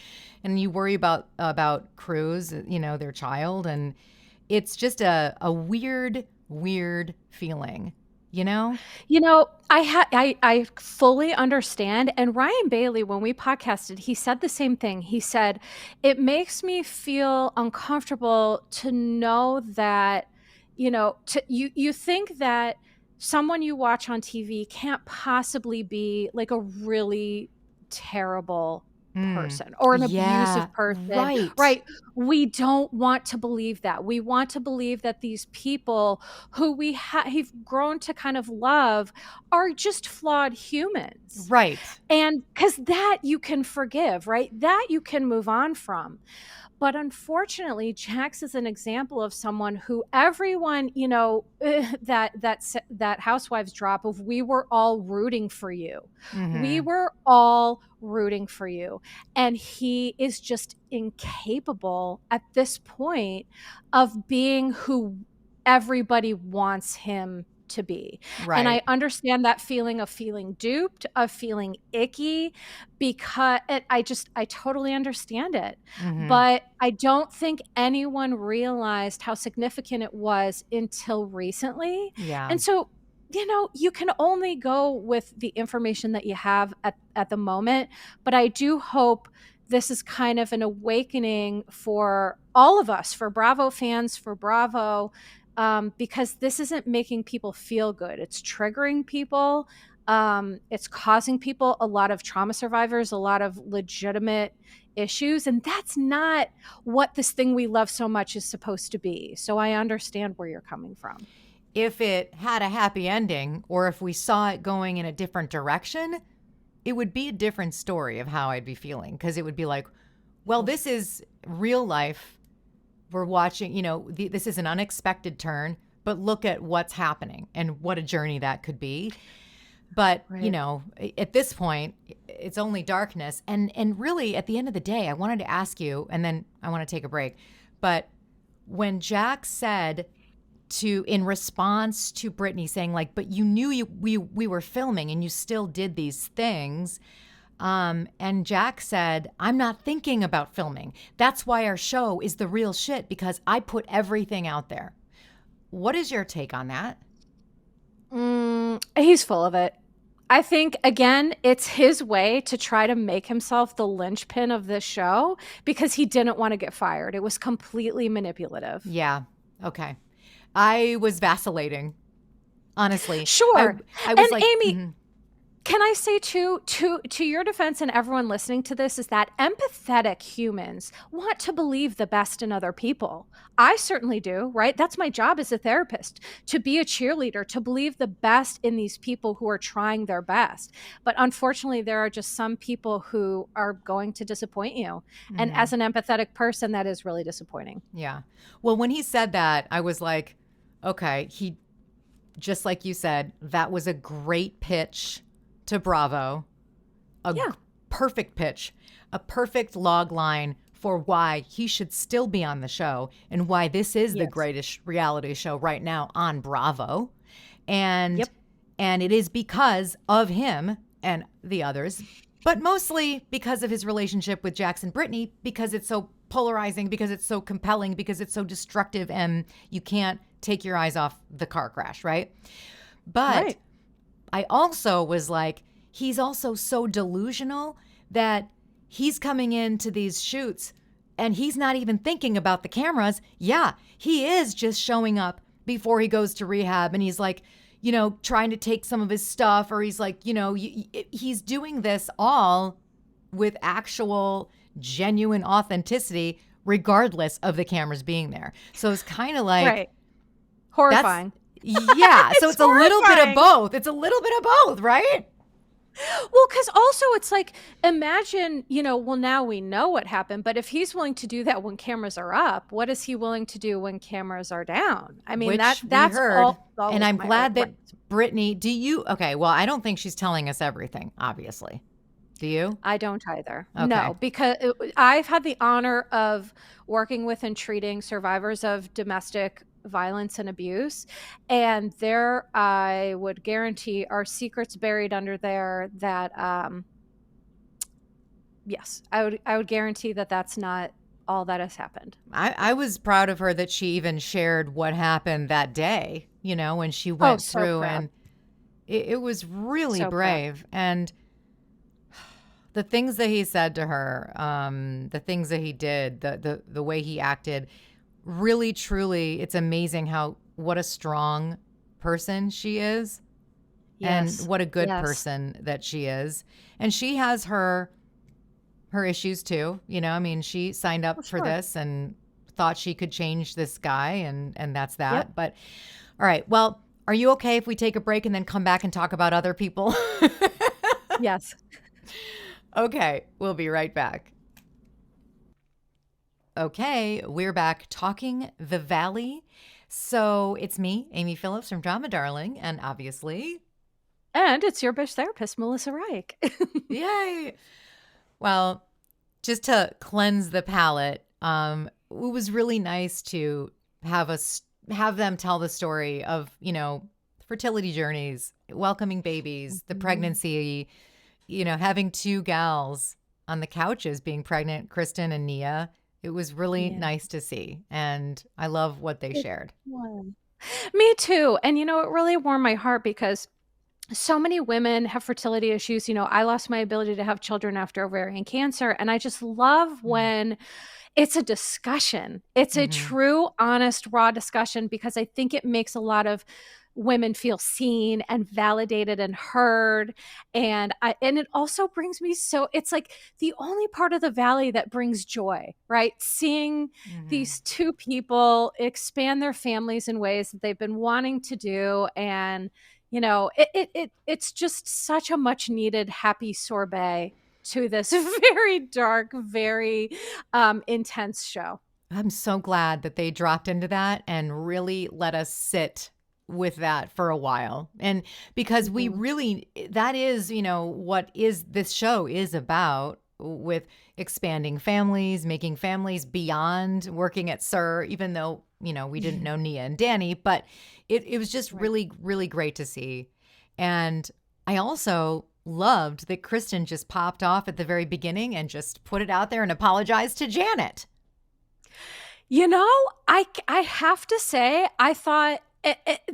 A: And you worry about Cruz, their child. And it's just a weird feeling,
B: I fully understand. And Ryan Bailey, when we podcasted, he said the same thing. He said, it makes me feel uncomfortable to know that, you think that someone you watch on TV can't possibly be like a really terrible person or an abusive person. Right. We don't want to believe that. We want to believe that these people who we have grown to kind of love are just flawed humans.
A: Right.
B: And because that you can forgive, right? That you can move on from. But unfortunately, Jax is an example of someone who everyone, that Housewives drop of, we were all rooting for you. We were all rooting for you. And he is just incapable at this point of being who everybody wants him to be.
A: Right.
B: And I understand that feeling of feeling duped, of feeling icky, because I totally understand it. But I don't think anyone realized how significant it was until recently.
A: Yeah.
B: And so, you can only go with the information that you have at the moment. But I do hope this is kind of an awakening for all of us, for Bravo fans, for Bravo, because this isn't making people feel good. It's triggering people. It's causing people, a lot of trauma survivors, a lot of legitimate issues. And that's not what this thing we love so much is supposed to be. So I understand where you're coming from.
A: If it had a happy ending, or if we saw it going in a different direction, it would be a different story of how I'd be feeling. Because it would be like, well, this is real life. We're watching, this is an unexpected turn, but look at what's happening and what a journey that could be. But, at this point, it's only darkness. And really, at the end of the day, I wanted to ask you, and then I want to take a break. But when Jax said in response to Brittany saying like, but you knew we were filming and you still did these things. And Jack said, I'm not thinking about filming. That's why our show is the real shit, because I put everything out there. What is your take on that?
B: He's full of it. I think, again, it's his way to try to make himself the linchpin of this show because he didn't want to get fired. It was completely manipulative.
A: Yeah. Okay. I was vacillating, honestly.
B: Sure.
A: I was
B: and Amy, can I say too, to your defense and everyone listening to this, is that empathetic humans want to believe the best in other people. I certainly do, right? That's my job as a therapist, to be a cheerleader, to believe the best in these people who are trying their best. But unfortunately, there are just some people who are going to disappoint you. And as an empathetic person, that is really disappointing.
A: Yeah. Well, when he said that, I was like, okay, just like you said, that was a great pitch to Bravo, perfect pitch, a perfect log line for why he should still be on the show and why this is the greatest reality show right now on Bravo. And it is because of him and the others, but mostly because of his relationship with Jax and Brittany, because it's so polarizing, because it's so compelling, because it's so destructive, and you can't take your eyes off the car crash, right? But I also was like, he's also so delusional that he's coming into these shoots and he's not even thinking about the cameras. Yeah, he is just showing up before he goes to rehab, and he's like, you know, trying to take some of his stuff, or he's like, you know, he's doing this all with actual genuine authenticity, regardless of the cameers being there. So it's kind of like
B: horrifying.
A: Yeah. So it's a little bit of both. It's a little bit of both, right?
B: Well, because also it's like, imagine, you know, well, now we know what happened, but if he's willing to do that when cameras are up, what is he willing to do when cameras are down? I mean, that's
A: heard,
B: all
A: and I'm glad that Brittany, okay, well, I don't think she's telling us everything, obviously. Do you?
B: I don't either.
A: Okay.
B: No, because I've had the honor of working with and treating survivors of domestic violence and abuse, and there I would guarantee are secrets buried under there that yes, I would guarantee that that's not all that has happened.
A: I was proud of her that she even shared what happened that day, you know, when she went through, and it was really brave. And the things that he said to her, the things that he did, the way he acted, really, truly, it's amazing what a strong person she is. Yes. And what a good person that she is. And she has her issues too. You know, I mean, she signed up for this and thought she could change this guy, and that's that. Yep. But all right, well, are you okay if we take a break and then come back and talk about other people?
B: Yes.
A: Okay, we'll be right back. Okay, we're back talking the Valley. So it's me, Amy Phillips from Drama Darling, and obviously...
B: And it's your bitch therapist, Melissa Reich.
A: Yay! Well, just to cleanse the palate, it was really nice to have them tell the story of, you know, fertility journeys, welcoming babies, the pregnancy, you know, having two gals on the couches being pregnant, Kristen and Nia. It was really nice to see. And I love what they shared.
B: Me too. And, you know, it really warmed my heart because so many women have fertility issues. You know, I lost my ability to have children after ovarian cancer. And I just love when it's a discussion. It's a true, honest, raw discussion, because I think it makes a lot of women feel seen and validated and heard. And it also brings me, it's like the only part of the Valley that brings joy, right? Seeing these two people expand their families in ways that they've been wanting to do. And, you know, it's just such a much needed happy sorbet to this very dark, very intense show.
A: I'm so glad that they dropped into that and really let us sit with that for a while. And because we really, that is, you know, what this show is about, with expanding families, making families beyond working at SUR, even though, you know, we didn't know Nia and Danny, but it was just really, really great to see. And I also loved that Kristen just popped off at the very beginning and just put it out there and apologized to Janet.
B: You know, I have to say, I thought,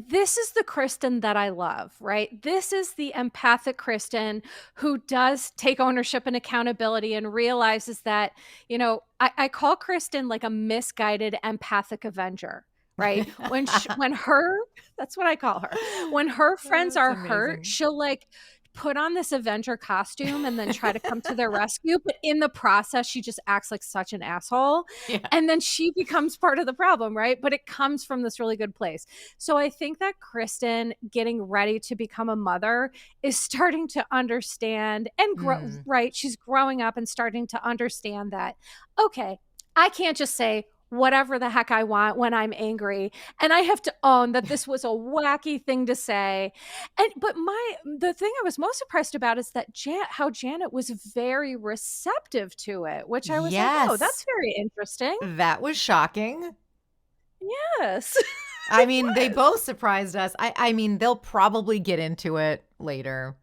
B: this is the Kristen that I love, right? This is the empathic Kristen who does take ownership and accountability and realizes that, you know, I call Kristen like a misguided empathic Avenger, right? When that's what I call her. When her friends are hurt, she'll like put on this Avenger costume and then try to come to their rescue. But in the process, she just acts like such an asshole. Yeah. And then she becomes part of the problem, right? But it comes from this really good place. So I think that Kristen getting ready to become a mother is starting to understand and grow, right? She's growing up and starting to understand that, okay, I can't just say whatever the heck I want when I'm angry. And I have to own that this was a wacky thing to say. But the thing I was most surprised about is that how Janet was very receptive to it, which I was like, oh, that's very interesting.
A: That was shocking.
B: Yes.
A: I mean, they both surprised us. I mean, they'll probably get into it later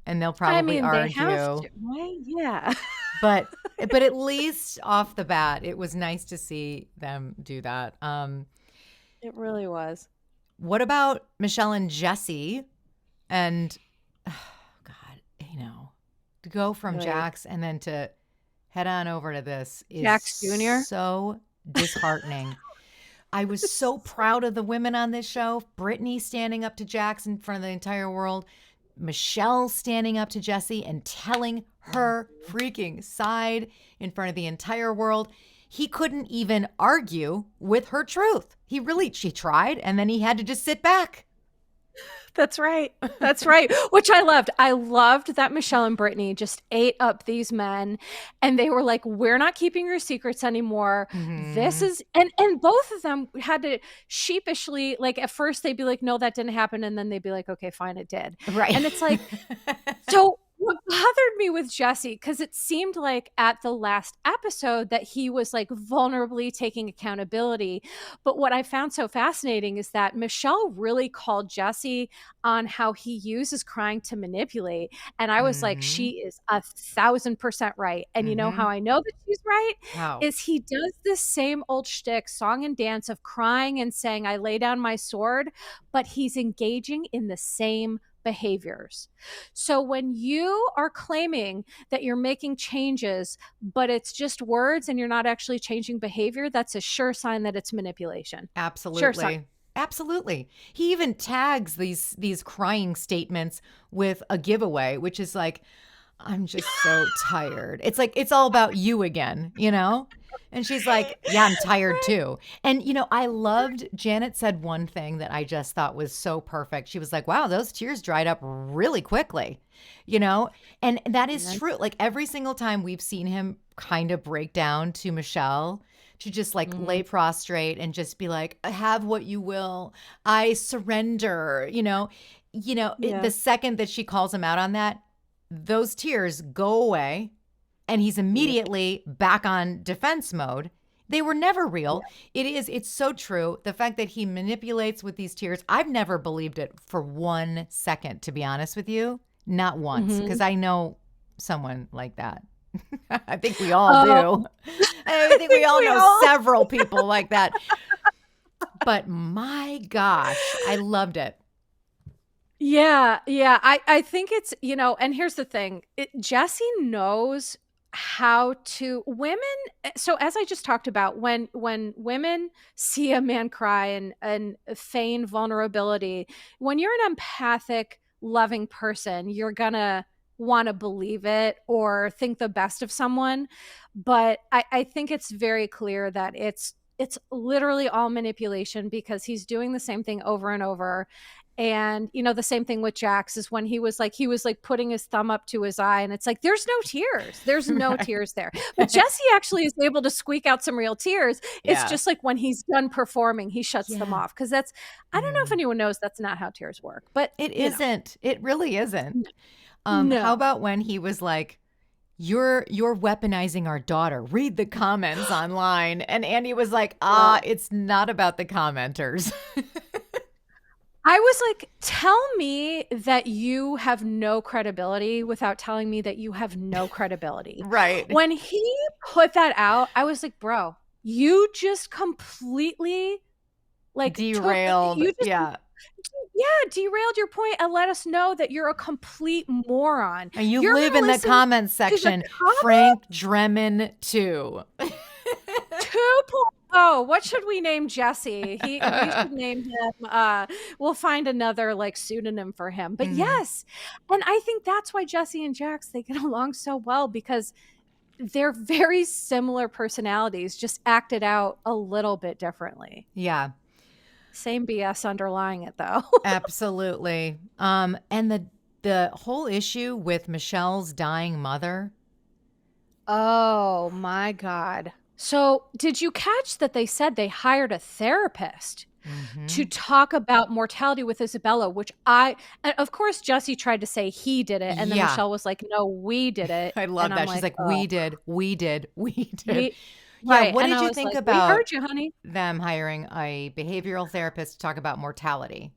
A: and they'll probably argue.
B: They have to, right? Yeah.
A: But at least off the bat, it was nice to see them do that.
B: It really was.
A: What about Michelle and Jesse? And God, to go from
B: Right.
A: Jax and then to head on over to this is
B: Jax Jr.?
A: so disheartening. I was so proud of the women on this show. Brittany standing up to Jax in front of the entire world. Michelle standing up to Jesse and telling her freaking side in front of the entire world. He couldn't even argue with her truth. She tried, and then he had to just sit back.
B: That's right. That's right. Which I loved. I loved that Michelle and Brittany just ate up these men, and they were like, we're not keeping your secrets anymore. This is, and both of them had to sheepishly, like at first they'd be like, no, that didn't happen. And then they'd be like, okay, fine, it did.
A: Right.
B: And it's like, so what bothered me with Jesse, because it seemed like at the last episode that he was like vulnerably taking accountability. But what I found so fascinating is that Michelle really called Jesse on how he uses crying to manipulate. And I was like, she is 1,000% right. And you know how I know that she's right?
A: How?
B: Is he does this same old shtick, song and dance of crying and saying, I lay down my sword, but he's engaging in the same behaviors. So when you are claiming that you're making changes, but it's just words and you're not actually changing behavior, that's a sure sign that it's manipulation.
A: Absolutely.
B: Sure sign.
A: Absolutely. He even tags these crying statements with a giveaway, which is like, I'm just so tired. It's like, it's all about you again, And she's like, yeah, I'm tired too. And, I loved, Janet said one thing that I just thought was so perfect. She was like, wow, those tears dried up really quickly, And that is true. Like every single time we've seen him kind of break down to Michelle, to just like lay prostrate and just be like, have what you will. I surrender, The second that she calls him out on that, those tears go away and he's immediately back on defense mode. They were never real. Yeah. It's so true. The fact that he manipulates with these tears, I've never believed it for 1 second, to be honest with you. Not once, because I know someone like that. I think we all do. I think we all know several people like that. But my gosh, I loved it.
B: Yeah. I think it's, and here's the thing. Jesse knows how to so as I just talked about, when women see a man cry and feign vulnerability, when you're an empathic, loving person, you're gonna want to believe it or think the best of someone. But I think it's very clear that it's literally all manipulation, because he's doing the same thing over and over. And, the same thing with Jax is when he was like putting his thumb up to his eye, and it's like, there's no tears. There's no tears there. But Jesse actually is able to squeak out some real tears. It's just like when he's done performing, he shuts them off. Because that's, I don't know if anyone knows that's not how tears work. But
A: it isn't. It really isn't.
B: No.
A: How about when he was like, you're weaponizing our daughter. Read the comments online. And Andy was like, it's not about the commenters.
B: I was like, tell me that you have no credibility without telling me that you have no credibility.
A: Right.
B: When he put that out, I was like, bro, you just completely like
A: derailed.
B: Derailed your point and let us know that you're a complete moron.
A: And you're live in the comments section. Frank Dremen too.
B: 2.0. What should we name Jesse? We should name him. We'll find another like pseudonym for him. But yes, and I think that's why Jesse and Jax, they get along so well, because they're very similar personalities, just acted out a little bit differently.
A: Yeah.
B: Same BS underlying it, though.
A: Absolutely. And the whole issue with Michelle's dying mother.
B: Oh my God. So did you catch that they said they hired a therapist to talk about mortality with Isabella, which and of course, Jesse tried to say he did it. And then Michelle was like, no, we did it.
A: I love that. She's like, we did.
B: Right.
A: What did you think about
B: we heard you, honey.
A: Them hiring a behavioral therapist to talk about mortality?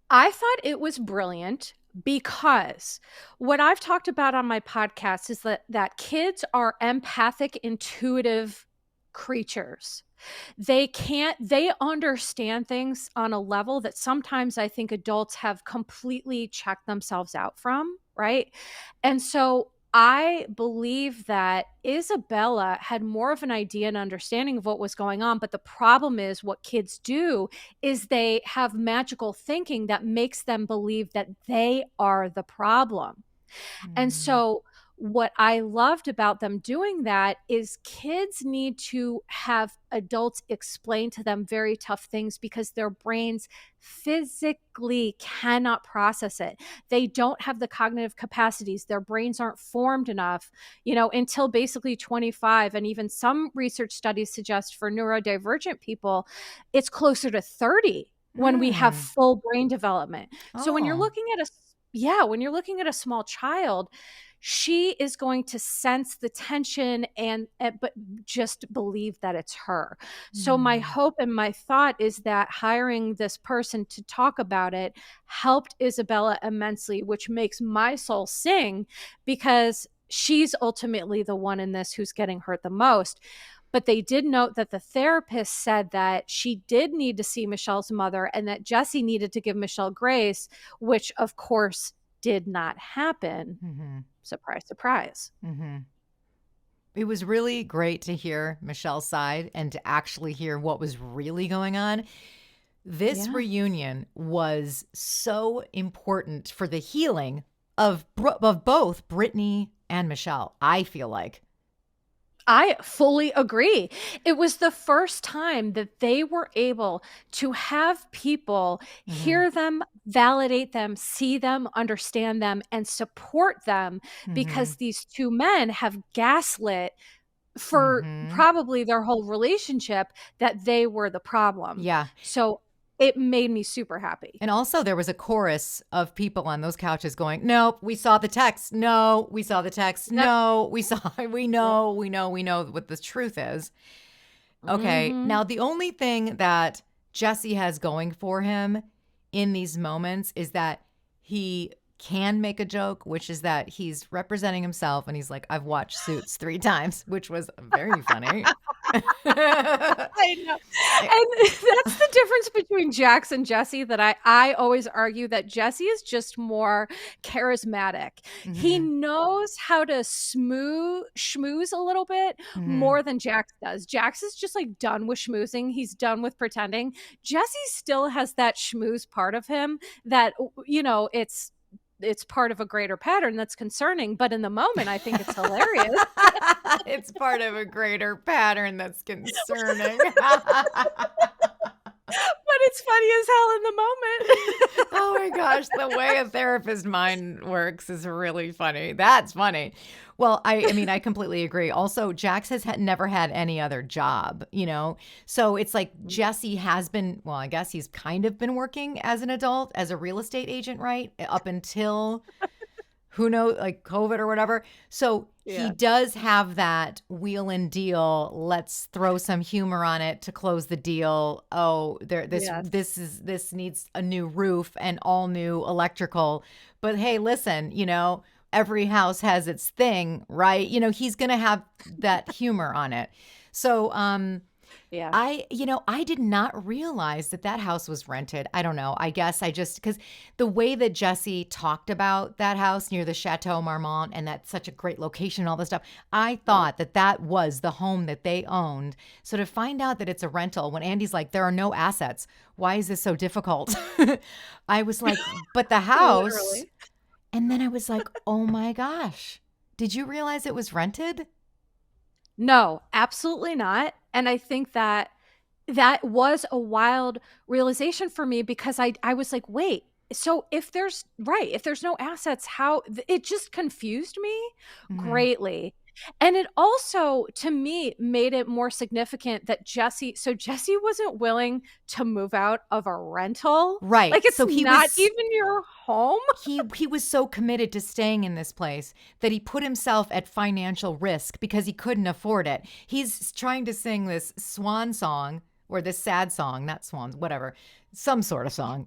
B: I thought it was brilliant because what I've talked about on my podcast is that kids are empathic, intuitive creatures. They understand things on a level that sometimes I think adults have completely checked themselves out from, right? And so I believe that Isabella had more of an idea and understanding of what was going on. But the problem is what kids do is they have magical thinking that makes them believe that they are the problem. And so what I loved about them doing that is kids need to have adults explain to them very tough things because their brains physically cannot process it. They don't have the cognitive capacities. Their brains aren't formed enough, until basically 25. And even some research studies suggest for neurodivergent people, it's closer to 30 when we have full brain development. So when you're looking at when you're looking at a small child, she is going to sense the tension but just believe that it's her. So my hope and my thought is that hiring this person to talk about it helped Isabella immensely, which makes my soul sing because she's ultimately the one in this who's getting hurt the most. But they did note that the therapist said that she did need to see Michelle's mother and that Jesse needed to give Michelle grace, which of course did not happen. Surprise, surprise.
A: It was really great to hear Michelle's side and to actually hear what was really going on. This reunion was so important for the healing of both Brittany and Michelle, I feel like.
B: I fully agree. It was the first time that they were able to have people hear them, validate them, see them, understand them, and support them because these two men have gaslit for probably their whole relationship that they were the problem.
A: Yeah.
B: So it made me super happy.
A: And also there was a chorus of people on those couches going, nope, we saw the text. No, we saw the text. No, we know what the truth is. Okay. Now, the only thing that Jesse has going for him in these moments is that he can make a joke, which is that he's representing himself and he's like, I've watched Suits 3 times, which was very funny.
B: I know. And that's the difference between Jax and Jesse that I always argue that Jesse is just more charismatic. He knows how to schmooze a little bit more than Jax does. Jax is just like done with schmoozing. He's done with pretending. Jesse still has that schmooze part of him that, it's part of a greater pattern that's concerning, but in the moment, I think it's hilarious.
A: It's part of a greater pattern that's concerning.
B: But it's funny as hell in the moment.
A: Oh my gosh, the way a therapist's mind works is really funny. That's funny. Well, I mean, I completely agree. Also, Jax has never had any other job, So it's like Jesse has been, well, I guess he's kind of been working as an adult, as a real estate agent, right? Up until, who knows, like COVID or whatever. So he does have that wheel and deal. Let's throw some humor on it to close the deal. Oh, this needs a new roof and all new electrical. But hey, listen, every house has its thing, right? He's going to have that humor on it. So, I did not realize that house was rented. I don't know. I guess because the way that Jesse talked about that house near the Chateau Marmont and that's such a great location and all this stuff, I thought that was the home that they owned. So to find out that it's a rental when Andy's like, there are no assets. Why is this so difficult? I was like, but the house. Literally. And then I was like, oh my gosh, did you realize it was rented?
B: No, absolutely not. And I think that was a wild realization for me because I was like, wait, so if there's no assets, how it just confused me greatly. And it also, to me, made it more significant that Jesse wasn't willing to move out of a rental.
A: Right.
B: Like it's not even your home.
A: He was so committed to staying in this place that he put himself at financial risk because he couldn't afford it. He's trying to sing this swan song or this sad song, not swans, whatever, some sort of song,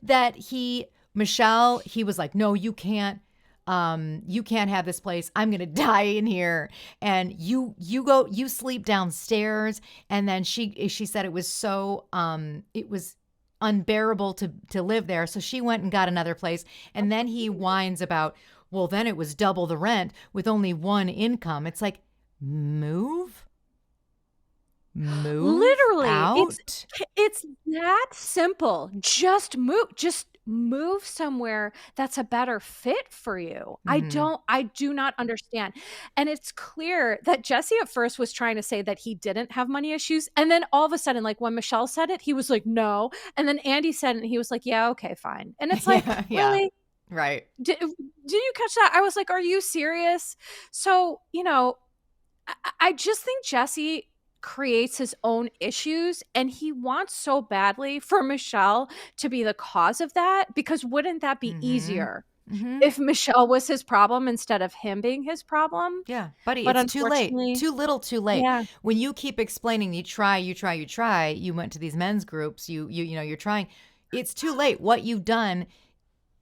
A: that he Michelle, he was like, no, you can't have this place. I'm going to die in here. And you sleep downstairs. And then she said it was so, it was unbearable to live there. So she went and got another place. And then he whines about, well, then it was double the rent with only one income. It's like, move
B: Literally,
A: out.
B: it's that simple. Just move somewhere that's a better fit for you. I do not understand. And it's clear that Jesse at first was trying to say that he didn't have money issues. And then all of a sudden, like when Michelle said it, he was like, no. And then Andy said it and he was like, yeah, okay, fine. And it's like, really?
A: Right.
B: Did you catch that? I was like, are you serious? So, I just think Jesse creates his own issues, and he wants so badly for Michelle to be the cause of that, because wouldn't that be easier if Michelle was his problem instead of him being his problem?
A: Yeah, buddy,
B: but
A: it's too late. Too little, too late.
B: Yeah.
A: When you keep explaining, you try, you went to these men's groups, you're trying. It's too late. What you've done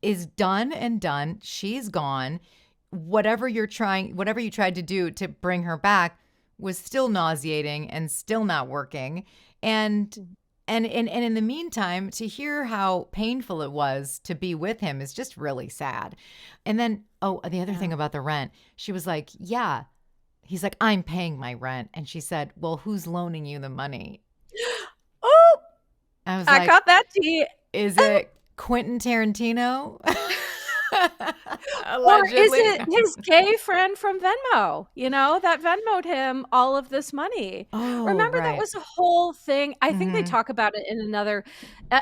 A: is done and done. She's gone. Whatever you tried to do to bring her back was still nauseating and still not working. And in the meantime, to hear how painful it was to be with him is just really sad. And then, the other thing about the rent, she was like, yeah. He's like, I'm paying my rent. And she said, well, who's loaning you the money?
B: Oh,
A: I was
B: I got that tea.
A: Is it Quentin Tarantino?
B: Or is it his gay friend from Venmo, that Venmoed him all of this money?
A: Oh,
B: remember
A: right.
B: That was a whole thing. I think they talk about it in another.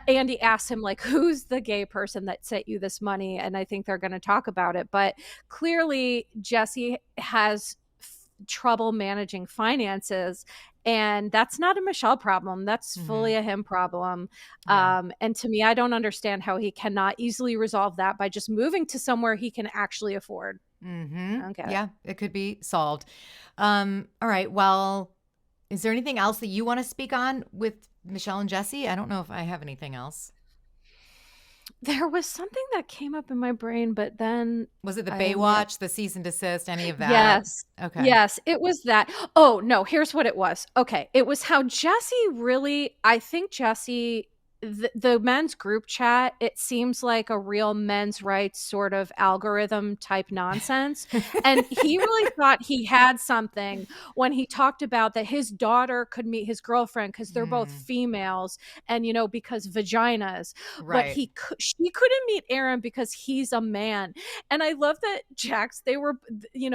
B: Andy asked him, like, who's the gay person that sent you this money? And I think they're going to talk about it. But clearly Jesse has trouble managing finances, and that's not a Michelle problem. That's fully a him problem.
A: Yeah.
B: And to me, I don't understand how he cannot easily resolve that by just moving to somewhere he can actually afford. Okay.
A: Yeah, it could be solved. All right. Well, is there anything else that you want to speak on with Michelle and Jesse? I don't know if I have anything else.
B: There was something that came up in my brain, but then
A: was it the Baywatch, the cease and desist, any of that?
B: Yes.
A: Okay.
B: Yes, it was that. Oh, no, here's what it was. Okay. It was how Jesse I think Jesse, the men's group chat, it seems like a real men's rights sort of algorithm type nonsense. And he really thought he had something when he talked about that his daughter could meet his girlfriend because they're both females and, because vaginas.
A: Right.
B: But she couldn't meet Aaron because he's a man. And I love that they were,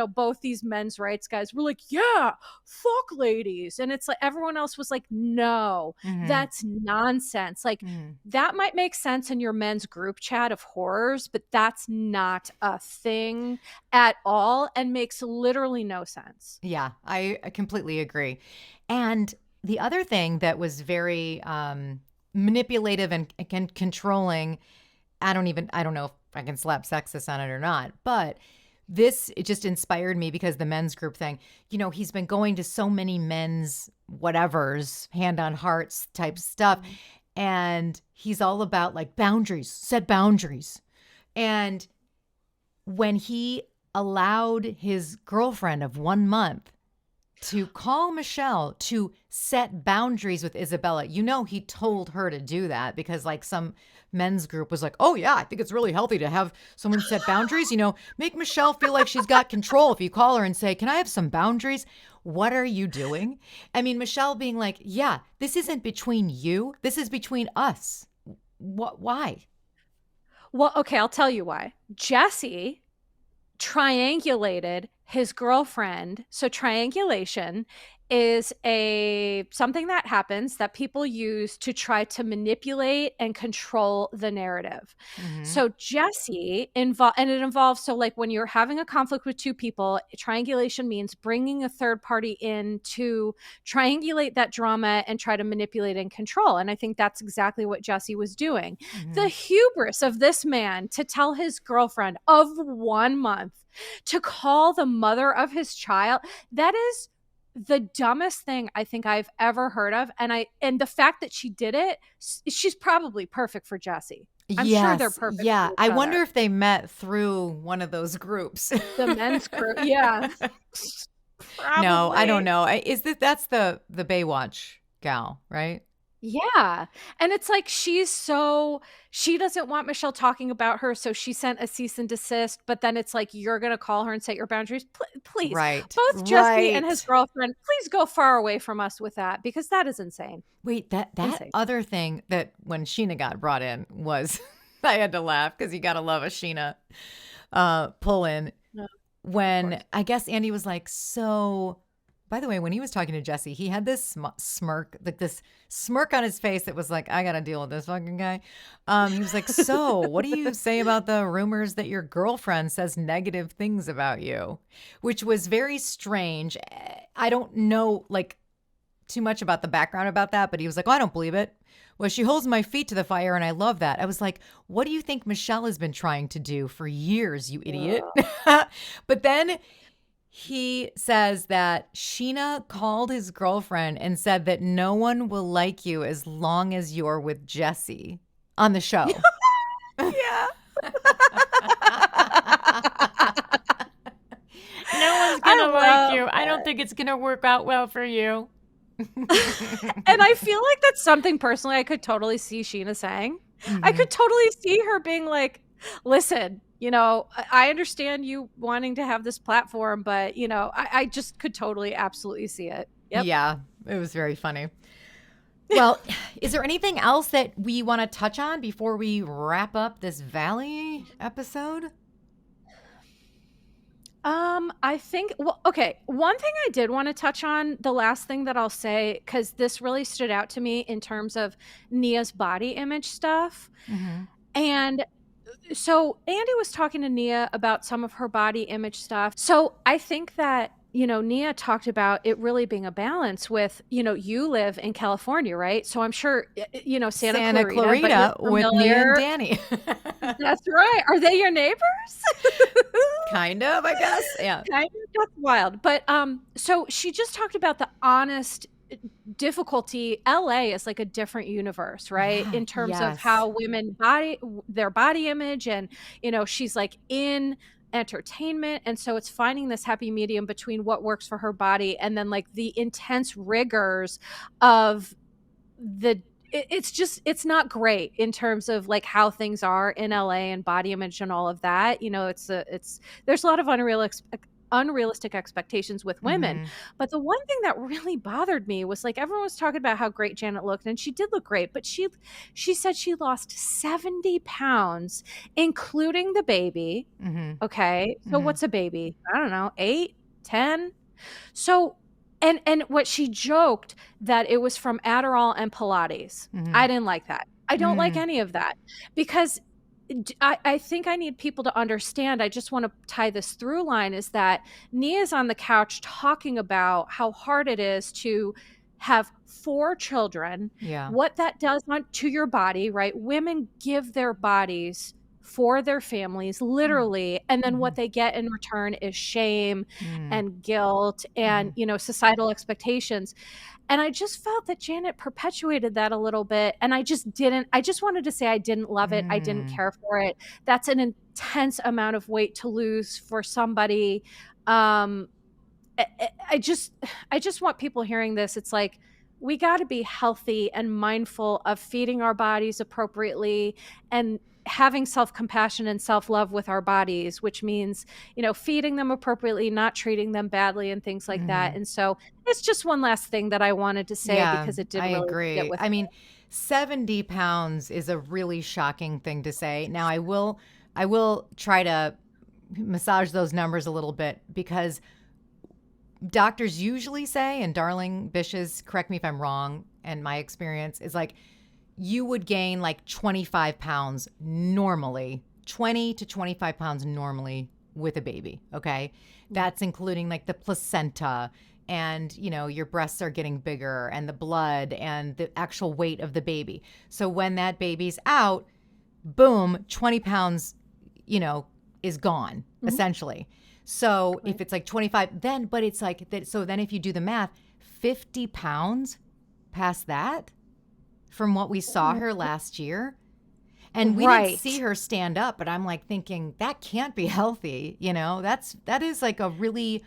B: both these men's rights guys were like, yeah, fuck ladies. And it's like everyone else was like, no, that's nonsense. Like, that might make sense in your men's group chat of horrors, but that's not a thing at all and makes literally no sense.
A: Yeah, I completely agree. And the other thing that was very manipulative and controlling, I don't know if I can slap sexist on it or not, but it just inspired me because the men's group thing, he's been going to so many men's whatevers, hand on hearts type stuff. And he's all about like boundaries, set boundaries. And when he allowed his girlfriend of 1 month to call Michelle to set boundaries with Isabella, he told her to do that because like some men's group was like, oh yeah, I think it's really healthy to have someone set boundaries, make Michelle feel like she's got control. If you call her and say, can I have some boundaries? What are you doing? I mean, Michelle being like, yeah, this isn't between you. This is between us. Why?
B: Well, okay, I'll tell you why. Jesse triangulated his girlfriend. So triangulation is something that happens that people use to try to manipulate and control the narrative. So Jesse and it involves, so like when you're having a conflict with two people, triangulation means bringing a third party in to triangulate that drama and try to manipulate and control. And I think that's exactly what Jesse was doing. The hubris of this man to tell his girlfriend of 1 month to call the mother of his child, that is the dumbest thing I think I've ever heard of. And the fact that she did it, she's probably perfect for Jesse. I'm sure they're perfect.
A: Yeah.
B: for each
A: I
B: other.
A: wonder if they met through one of those groups.
B: The men's group. Yeah.
A: No, I don't
B: Probably.
A: know. That's the Baywatch gal, right?
B: Yeah. And it's like she doesn't want Michelle talking about her, so she sent a cease and desist, but then it's like you're going to call her and set your boundaries. Please.
A: Right.
B: Both Jesse and
A: Right.
B: his girlfriend, please go far away from us with that because that is insane.
A: Wait, that
B: Insane.
A: other thing that when Sheena got brought in was I had to laugh because you got to love a Sheena pull in
B: No,
A: when I guess Andy was like, so by the way, when he was talking to Jesse, he had this smirk, like this smirk on his face that was like, I got to deal with this fucking guy. He was like, so what do you say about the rumors that your girlfriend says negative things about you? Which was very strange. I don't know like too much about the background about that, but he was like, oh, I don't believe it. Well, she holds my feet to the fire and I love that. I was like, what do you think Michelle has been trying to do for years, you idiot? But then he says that Sheena called his girlfriend and said that no one will like you as long as you're with Jesse on the show.
B: Yeah.
A: No one's going to like you. I don't think it's going to work out well for you.
B: And I feel like that's something personally I could totally see Sheena saying. I could totally see her being like, listen, I understand you wanting to have this platform, but, I just could totally, absolutely see it. Yep.
A: Yeah, it was very funny. Well, is there anything else that we want to touch on before we wrap up this Valley episode?
B: I think, okay. One thing I did want to touch on, the last thing that I'll say, because this really stood out to me in terms of Nia's body image stuff. And so Andy was talking to Nia about some of her body image stuff. So I think that, Nia talked about it really being a balance with, you live in California, right? So I'm sure, Santa Clarita
A: with Nia and Danny.
B: That's right. Are they your neighbors?
A: Kind of, I guess. Yeah.
B: Kind of. That's wild. But so she just talked about the honest difficulty. LA is like a different universe, right? In terms of how women their body image, and she's like in entertainment, and so it's finding this happy medium between what works for her body and then like the intense rigors of it's not great in terms of like how things are in LA and body image and all of that. There's a lot of unrealistic expectations with women. But the one thing that really bothered me was like everyone was talking about how great Janet looked, and she did look great, but she said she lost 70 pounds, including the baby. Okay. So what's a baby? I don't know, 8, 10. So and what she joked that it was from Adderall and Pilates. I didn't like that. I don't like any of that because I think I need people to understand. I just want to tie this through line is that Nia's on the couch talking about how hard it is to have 4 children. Yeah. What that does to your body, right? Women give their bodies for their families, literally. And then what they get in return is shame and guilt and, societal expectations. And I just felt that Janet perpetuated that a little bit. And I just wanted to say I didn't love it. I didn't care for it. That's an intense amount of weight to lose for somebody. I just want people hearing this. It's like, we got to be healthy and mindful of feeding our bodies appropriately and having self-compassion and self-love with our bodies, which means, feeding them appropriately, not treating them badly and things like that. And so it's just one last thing that I wanted to say because it did really
A: agree.
B: fit with
A: I mean, 70 pounds is a really shocking thing to say. Now I will try to massage those numbers a little bit because doctors usually say, and Darling Bishes, correct me if I'm wrong, and my experience is like, you would gain like 25 pounds normally, 20 to 25 pounds normally with a baby, okay? That's including like the placenta and, your breasts are getting bigger and the blood and the actual weight of the baby. So when that baby's out, boom, 20 pounds, is gone, essentially. So if it's like 25, but it's like, so then if you do the math, 50 pounds past that, from what we saw her last year. And we didn't
B: Right.
A: see her stand up, but I'm like thinking that can't be healthy. That is like a really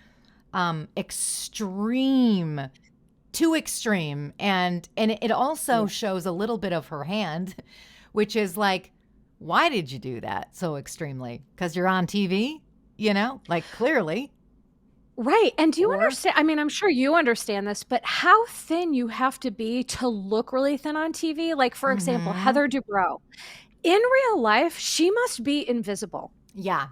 A: extreme, too extreme. And it also shows a little bit of her hand, which is like, why did you do that so extremely? Because you're on TV, like clearly.
B: Right. And do you understand? I mean, I'm sure you understand this, but how thin you have to be to look really thin on TV. Like, for example, Heather Dubrow. In real life, she must be invisible.
A: Yeah.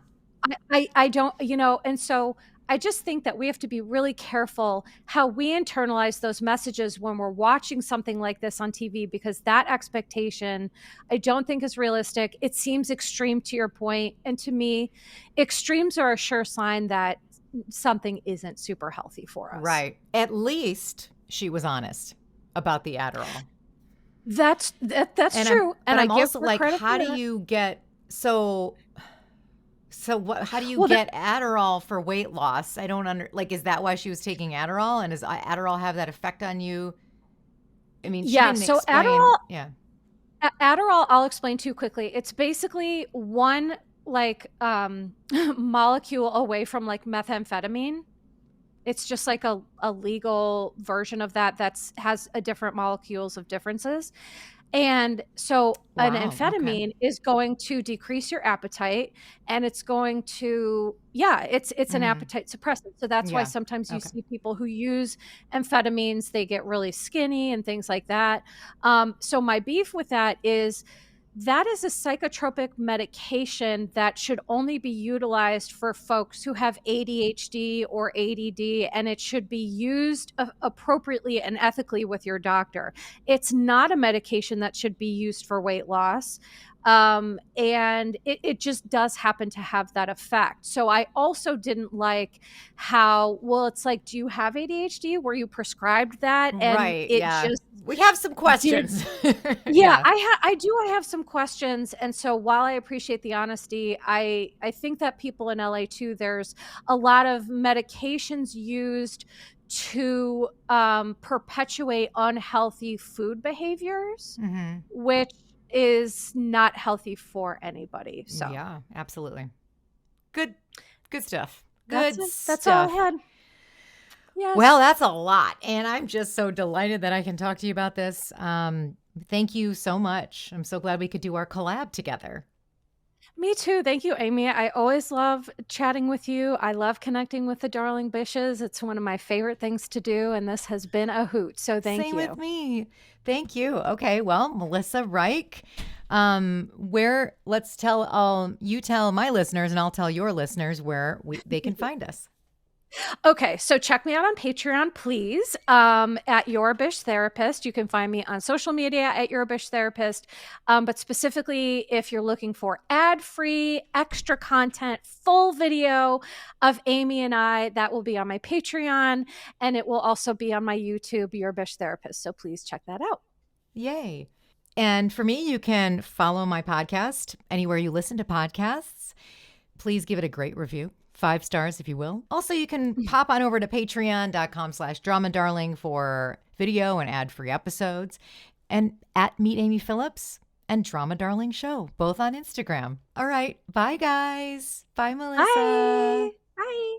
B: I don't, and so I just think that we have to be really careful how we internalize those messages when we're watching something like this on TV, because that expectation I don't think is realistic. It seems extreme to your point. And to me, extremes are a sure sign that something isn't super healthy for us.
A: Right. At least she was honest about the Adderall.
B: That's true.
A: And I'm
B: I give
A: also
B: her
A: like,
B: credit
A: how
B: for
A: do
B: that.
A: you get how do you get Adderall for weight loss? I don't is that why she was taking Adderall? And does Adderall have that effect on you? I mean, she didn't
B: so
A: explain.
B: Adderall, I'll explain too quickly. It's basically one molecule away from like methamphetamine. It's just like a legal version of that has a different molecules of differences. And so an amphetamine is going to decrease your appetite, and it's going to, it's an appetite suppressant. So that's why sometimes you see people who use amphetamines, they get really skinny and things like that. So my beef with that is a psychotropic medication that should only be utilized for folks who have ADHD or ADD, and it should be used appropriately and ethically with your doctor. It's not a medication that should be used for weight loss. And it just does happen to have that effect. So I also didn't like how, it's like, do you have ADHD? Were you prescribed that? And
A: we have some questions.
B: I do. I have some questions. And so while I appreciate the honesty, I think that people in LA too, there's a lot of medications used to perpetuate unhealthy food behaviors, which is not healthy for anybody. So
A: yeah, absolutely. Good stuff.
B: That's all I had. Yes.
A: Well, that's a lot. And I'm just so delighted that I can talk to you about this. Thank you so much. I'm so glad we could do our collab together.
B: Me too. Thank you, Amy. I always love chatting with you. I love connecting with the Darling Bishes. It's one of my favorite things to do, and this has been a hoot. So thank you.
A: Same with me. Thank you. Okay, well, Melissa Reich, let's tell, you tell my listeners and I'll tell your listeners where they can find us.
B: Okay, so check me out on Patreon, please, at Your Bish Therapist. You can find me on social media at Your Bish Therapist. But specifically, if you're looking for ad-free, extra content, full video of Amy and I, that will be on my Patreon, and it will also be on my YouTube, Your Bish Therapist. So please check that out.
A: Yay. And for me, you can follow my podcast anywhere you listen to podcasts. Please give it a great review. 5 stars, if you will. Also, you can pop on over to patreon.com/dramadarling for video and ad-free episodes, and at Meet Amy Phillips and Drama Darling Show, both on Instagram. All right. Bye, guys. Bye, Melissa.
B: Bye. Bye.